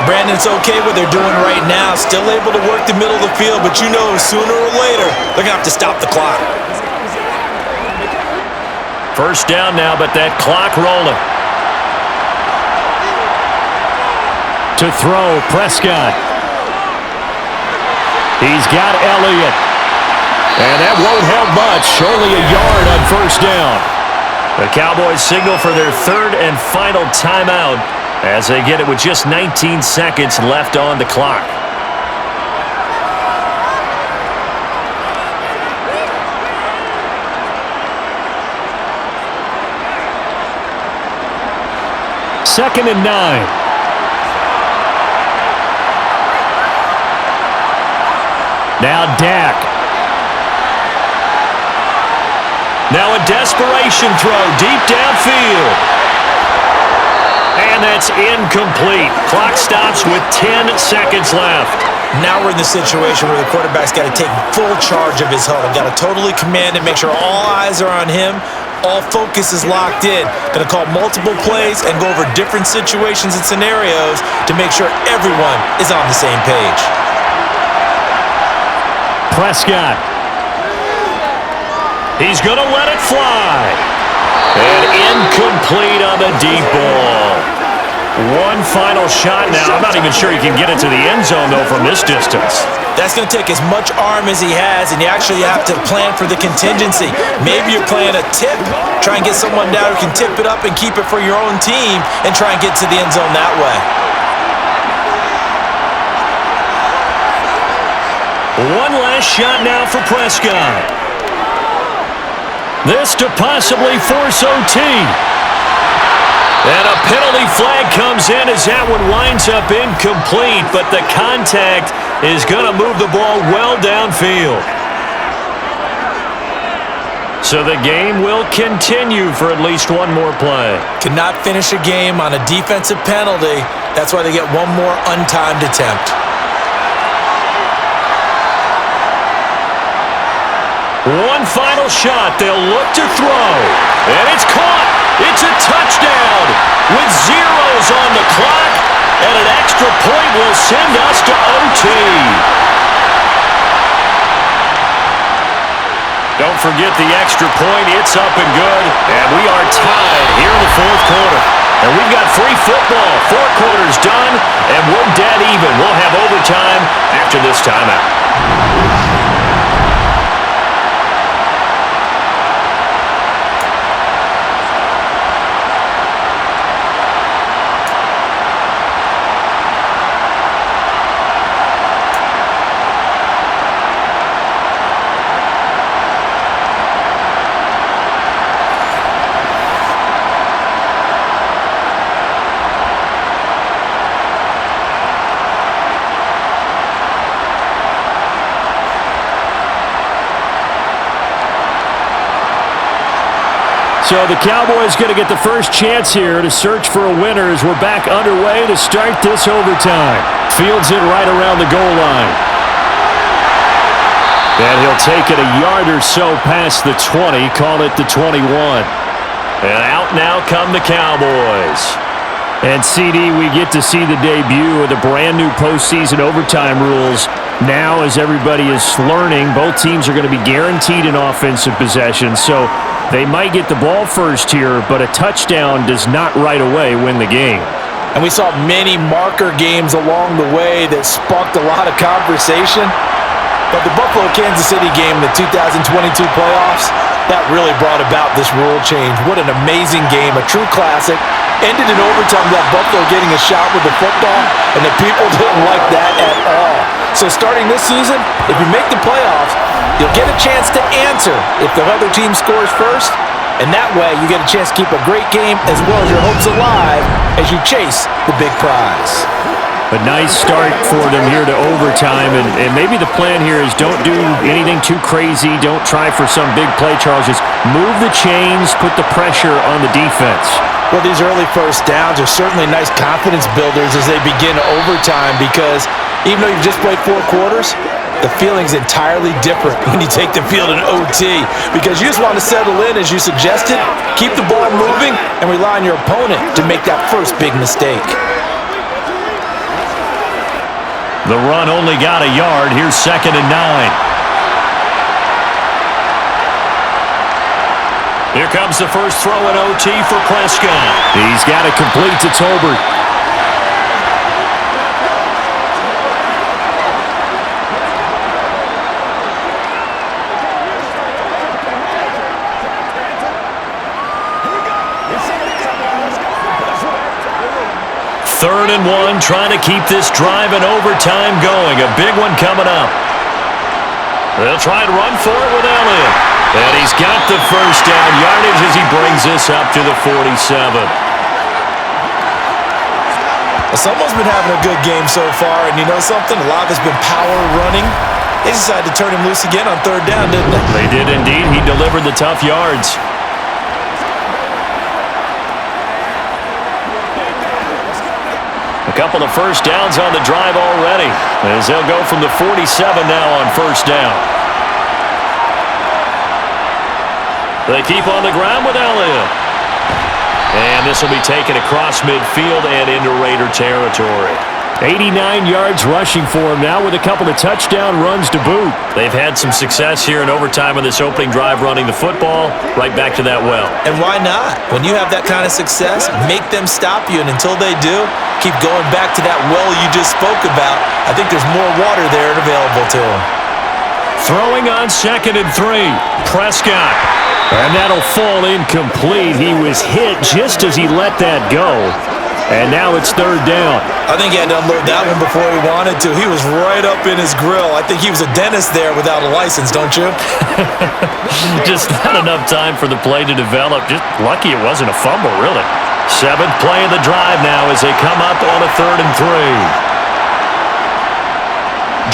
Brandon, it's okay what they're doing right now. Still able to work the middle of the field, but you know sooner or later they're going to have to stop the clock. First down now, but that clock rolling. To throw, Prescott. He's got Elliott. And that won't help much. Only a yard on first down. The Cowboys signal for their third and final timeout as they get it with just 19 seconds left on the clock. Second and 9. Now Dak. Now a desperation throw deep downfield. And that's incomplete. Clock stops with 10 seconds left. Now we're in the situation where the quarterback's got to take full charge of his huddle. Got to totally command and make sure all eyes are on him. All focus is locked in. Going to call multiple plays and go over different situations and scenarios to make sure everyone is on the same page. Prescott. He's going to let it fly. And incomplete on the deep ball. One final shot now. I'm not even sure he can get into the end zone, though, from this distance. That's going to take as much arm as he has, and you actually have to plan for the contingency. Maybe you're playing a tip. Try and get someone down who can tip it up and keep it for your own team and try and get to the end zone that way. One last shot now for Prescott. This to possibly force OT. And a penalty flag comes in as that one winds up incomplete, but the contact is going to move the ball well downfield. So the game will continue for at least one more play. Cannot finish a game on a defensive penalty. That's why they get one more untimed attempt. One final shot. They'll look to throw. And it's caught. It's a touchdown with zeros on the clock. And an extra point will send us to OT. Don't forget the extra point. It's up and good. And we are tied here in the fourth quarter. And we've got free football. 4 quarters done. And we're dead even. We'll have overtime after this timeout. So the Cowboys going to get the first chance here to search for a winner as we're back underway to start this overtime. Fields it right around the goal line. And he'll take it a yard or so past the 20, call it the 21. And out now come the Cowboys. And CD, we get to see the debut of the brand new postseason overtime rules Now, as everybody is learning, both teams are going to be guaranteed an offensive possession, so they might get the ball first here, but a touchdown does not right away win the game. And we saw many marker games along the way that sparked a lot of conversation. But the Buffalo-Kansas City game in the 2022 playoffs, that really brought about this rule change. What an amazing game, a true classic. Ended in overtime with Buffalo getting a shot with the football, and the people didn't like that at all. So starting this season, if you make the playoffs, you'll get a chance to answer if the other team scores first, and that way you get a chance to keep a great game as well as your hopes alive as you chase the big prize. A nice start for them here to overtime, and maybe the plan here is don't do anything too crazy. Don't try for some big play, Charles. Just move the chains, put the pressure on the defense. Well, these early first downs are certainly nice confidence builders as they begin overtime because even though you've just played 4 quarters, the feeling's entirely different when you take the field in OT because you just want to settle in as you suggested, keep the ball moving, and rely on your opponent to make that first big mistake. The run only got a yard. Here's 2nd and 9. Here comes the first throw in OT for Prescott. He's got it complete to Tolbert. Third and 1, trying to keep this drive in overtime going. A big one coming up. They'll try and run for it with Elliott. And he's got the first down yardage as he brings this up to the 47. Someone's been having a good game so far, and you know something? A lot of it's been power running. They decided to turn him loose again on 3rd down, didn't they? They did indeed. He delivered the tough yards. A couple of first downs on the drive already, as they'll go from the 47 now on 1st down. They keep on the ground with Elliott. And this will be taken across midfield and into Raider territory. 89 yards rushing for him now with a couple of touchdown runs to boot. They've had some success here in overtime on this opening drive running the football. Right back to that well. And why not? When you have that kind of success, make them stop you. And until they do, keep going back to that well you just spoke about. I think there's more water there available to them. Throwing on 2nd and 3. Prescott. And that'll fall incomplete. He was hit just as he let that go. And now it's 3rd down. I think he had to unload that one before he wanted to. He was right up in his grill. I think he was a dentist there without a license, don't you? Just not enough time for the play to develop. Just lucky it wasn't a fumble, really. 7th play of the drive now as they come up on a 3rd and 3.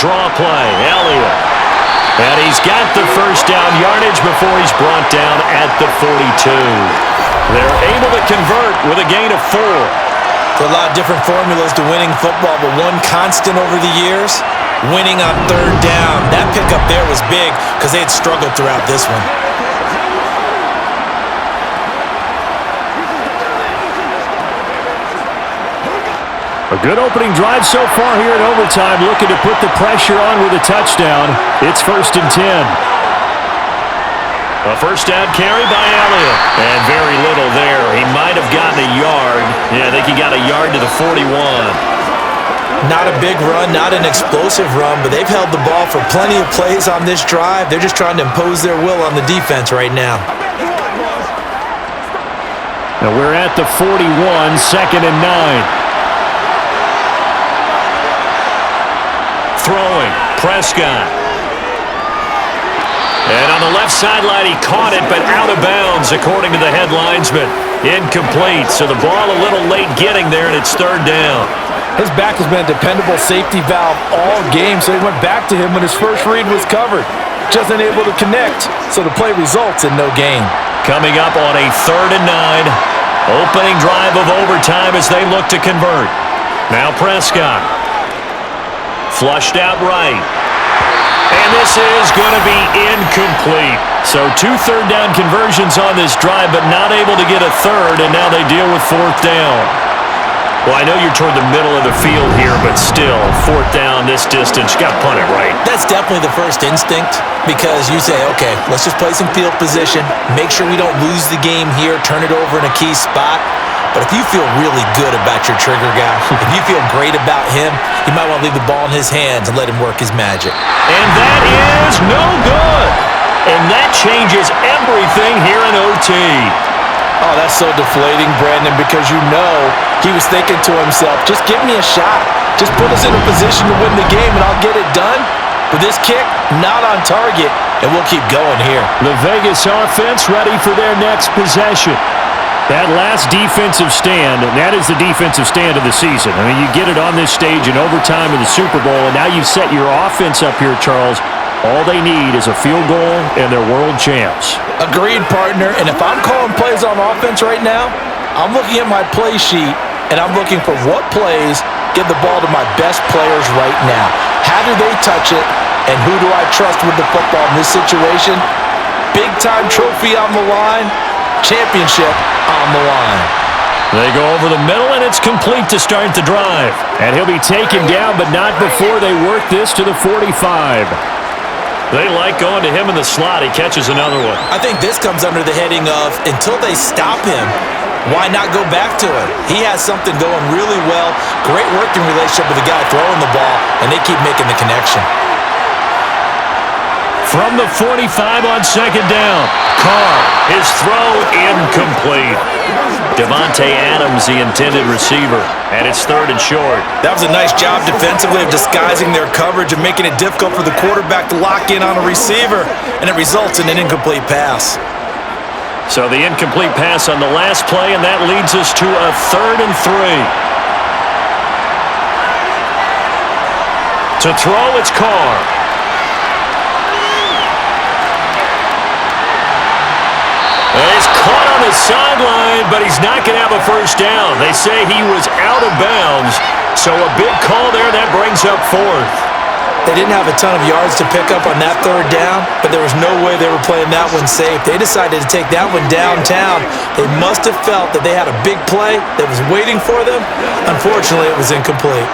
Draw play, Elliott. And he's got the first down yardage before he's brought down at the 42. They're able to convert with a gain of 4. There are a lot of different formulas to winning football, but one constant over the years, winning on 3rd down. That pickup there was big because they had struggled throughout this one. A good opening drive so far here in overtime, looking to put the pressure on with a touchdown. It's 1st and 10. A first down carry by Elliott. And very little there. He might have gotten a yard. Yeah, I think he got a yard to the 41. Not a big run, not an explosive run, but they've held the ball for plenty of plays on this drive. They're just trying to impose their will on the defense right now. Now we're at the 41, 2nd and 9. Throwing, Prescott. And on the left sideline, he caught it, but out of bounds, according to the head linesman. Incomplete, so the ball a little late getting there, and it's 3rd down. His back has been a dependable safety valve all game, so he went back to him when his first read was covered. Just unable to connect, so the play results in no gain. Coming up on a 3rd and 9, opening drive of overtime as they look to convert. Now Prescott. Flushed out right. And this is going to be incomplete. So 2 third down conversions on this drive, but not able to get a 3rd, and now they deal with 4th down. Well, I know you're toward the middle of the field here, but still, fourth down, this distance, you got to punt it, right? That's definitely the first instinct because you say, okay, let's just play some field position, make sure we don't lose the game here, turn it over in a key spot. But if you feel really good about your trigger guy, if you feel great about him, you might want to leave the ball in his hands and let him work his magic. And that is no good. And that changes everything here in OT. Oh, that's so deflating, Brandon, because you know he was thinking to himself, just give me a shot. Just put us in a position to win the game, and I'll get it done. With this kick, not on target, and we'll keep going here. The Vegas offense ready for their next possession. That last defensive stand, and that is the defensive stand of the season. I mean, you get it on this stage in overtime of the Super Bowl, and now you've set your offense up here, Charles. All they need is a field goal, and they're world champs. Agreed, partner. And if I'm calling plays on offense right now, I'm looking at my play sheet, and I'm looking for what plays give the ball to my best players right now. How do they touch it, and who do I trust with the football in this situation? Big-time trophy on the line, championship on the line. They go over the middle, and it's complete to start the drive. And he'll be taken down, but not before they work this to the 45. They like going to him in the slot. He catches another one. I think this comes under the heading of, until they stop him, why not go back to him? He has something going really well, great working relationship with the guy throwing the ball, and they keep making the connection. From the 45 on second down, Carr, his throw incomplete. Devontae Adams, the intended receiver, and it's third and short. That was a nice job defensively of disguising their coverage and making it difficult for the quarterback to lock in on a receiver, and it results in an incomplete pass. So the incomplete pass on the last play, and that leads us to a 3rd and 3. To throw, it's Carr. He's caught on the sideline, but he's not going to have a first down. They say he was out of bounds, so a big call there. That brings up 4th. They didn't have a ton of yards to pick up on that 3rd down, but there was no way they were playing that one safe. They decided to take that one downtown. They must have felt that they had a big play that was waiting for them. Unfortunately, it was incomplete.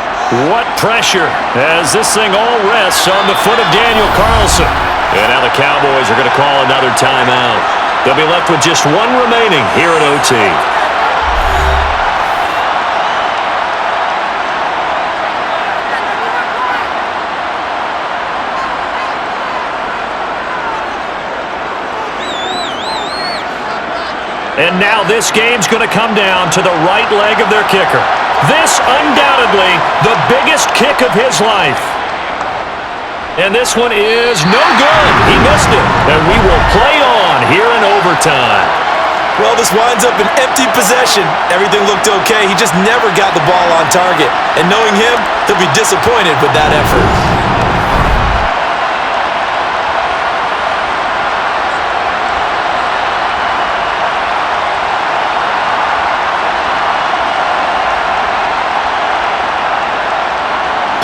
What pressure as this thing all rests on the foot of Daniel Carlson. And now the Cowboys are going to call another timeout. They'll be left with just one remaining here at OT. And now this game's going to come down to the right leg of their kicker. This undoubtedly the biggest kick of his life. And this one is no good. He missed it. And we will play on here in overtime. Well, this winds up an empty possession. Everything looked okay. He just never got the ball on target. And knowing him, he'll be disappointed with that effort.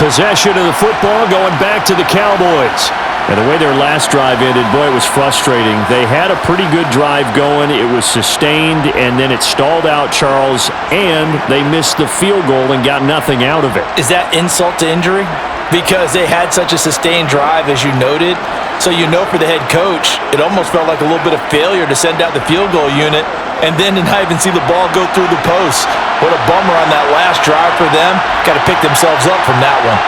Possession of the football going back to the Cowboys. And the way their last drive ended, boy, it was frustrating. They had a pretty good drive going. It was sustained, and then it stalled out, Charles, and they missed the field goal and got nothing out of it. Is that insult to injury? Because they had such a sustained drive, as you noted. So you know for the head coach, it almost felt like a little bit of failure to send out the field goal unit and then to not even see the ball go through the post. What a bummer on that last drive for them. Got to pick themselves up from that one.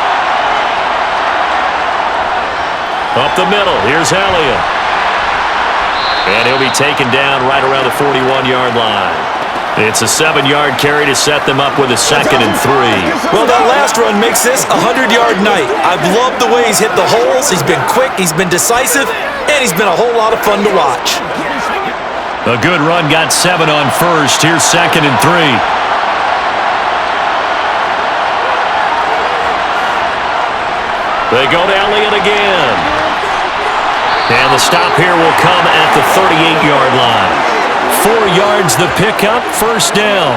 Up the middle, here's Elliott. And he'll be taken down right around the 41-yard line. It's a 7-yard carry to set them up with a 2nd and 3. Well, that last run makes this a 100-yard night. I've loved the way he's hit the holes. He's been quick, he's been decisive, and he's been a whole lot of fun to watch. A good run got 7 on first. Here's 2nd and 3. They go to Elliott again. And the stop here will come at the 38-yard line. 4 yards the pickup, first down.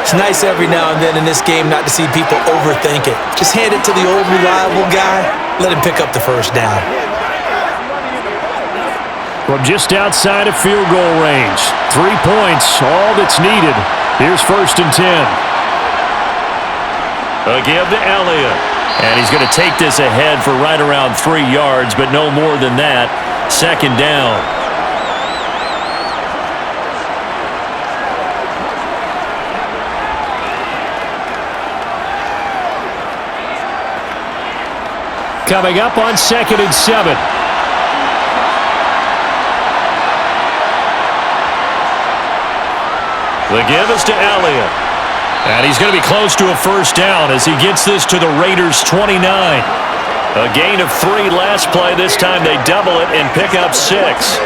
It's nice every now and then in this game not to see people overthink it. Just hand it to the old reliable guy. Let him pick up the first down. From just outside of field goal range. 3 points, all that's needed. Here's 1st and 10. A give to Elliott. And he's going to take this ahead for right around 3 yards, but no more than that. Second down. Coming up on 2nd and 7. The give is to Elliott. And he's going to be close to a first down as he gets this to the Raiders' 29. A gain of 3 last play. This time they double it and pick up 6.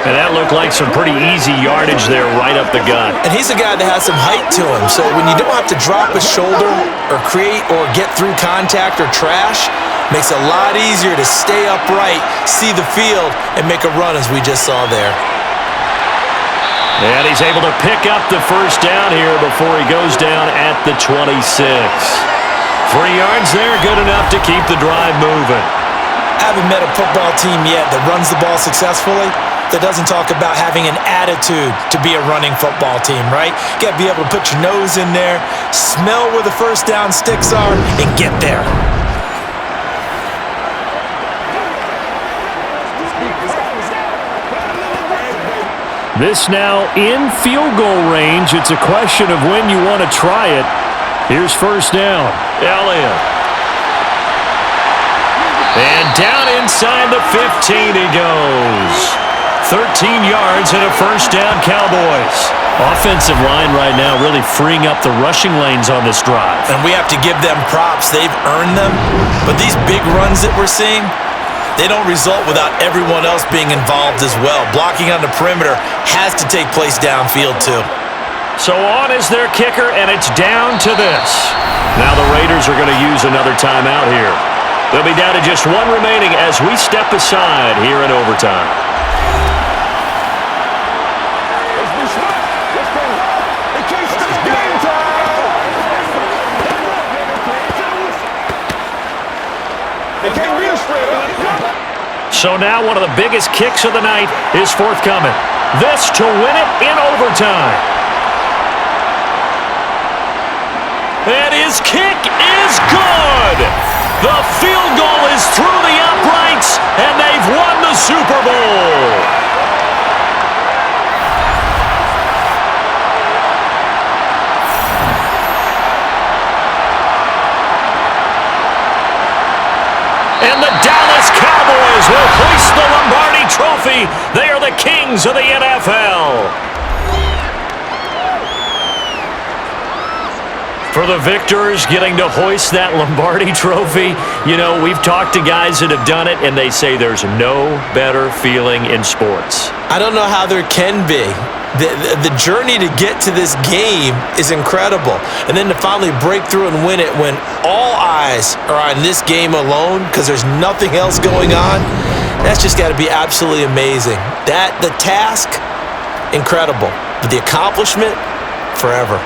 And that looked like some pretty easy yardage there right up the gut. And he's a guy that has some height to him. So when you don't have to drop a shoulder or create or get through contact or trash, makes it a lot easier to stay upright, see the field, and make a run as we just saw there. And he's able to pick up the first down here before he goes down at the 26. 3 yards there, good enough to keep the drive moving. I haven't met a football team yet that runs the ball successfully that doesn't talk about having an attitude to be a running football team, right? You got to be able to put your nose in there, smell where the first down sticks are, and get there. This now in field goal range. It's a question of when you want to try it. Here's first down. Elliott. And down inside the 15 he goes. 13 yards and a first down, Cowboys. Offensive line right now really freeing up the rushing lanes on this drive. And we have to give them props. They've earned them. But these big runs that we're seeing, they don't result without everyone else being involved as well. Blocking on the perimeter has to take place downfield too. So on is their kicker, and it's down to this. Now the Raiders are going to use another timeout here. They'll be down to just 1 remaining as we step aside here in overtime. Let's be smart. Let's go. It can't stop. Game time. They can't read us straight up. So now one of the biggest kicks of the night is forthcoming. This to win it in overtime. And his kick is good. The field goal is through the uprights, and they've won the Super Bowl. And the Dallas Cowboys will hoist the Lombardi Trophy. They are the kings of the NFL. For the victors getting to hoist that Lombardi Trophy, you know, we've talked to guys that have done it, and they say there's no better feeling in sports. I don't know how there can be. The journey to get to this game is incredible. And then to finally break through and win it when all eyes are on this game alone because there's nothing else going on, that's just got to be absolutely amazing. The task, incredible. But the accomplishment, forever.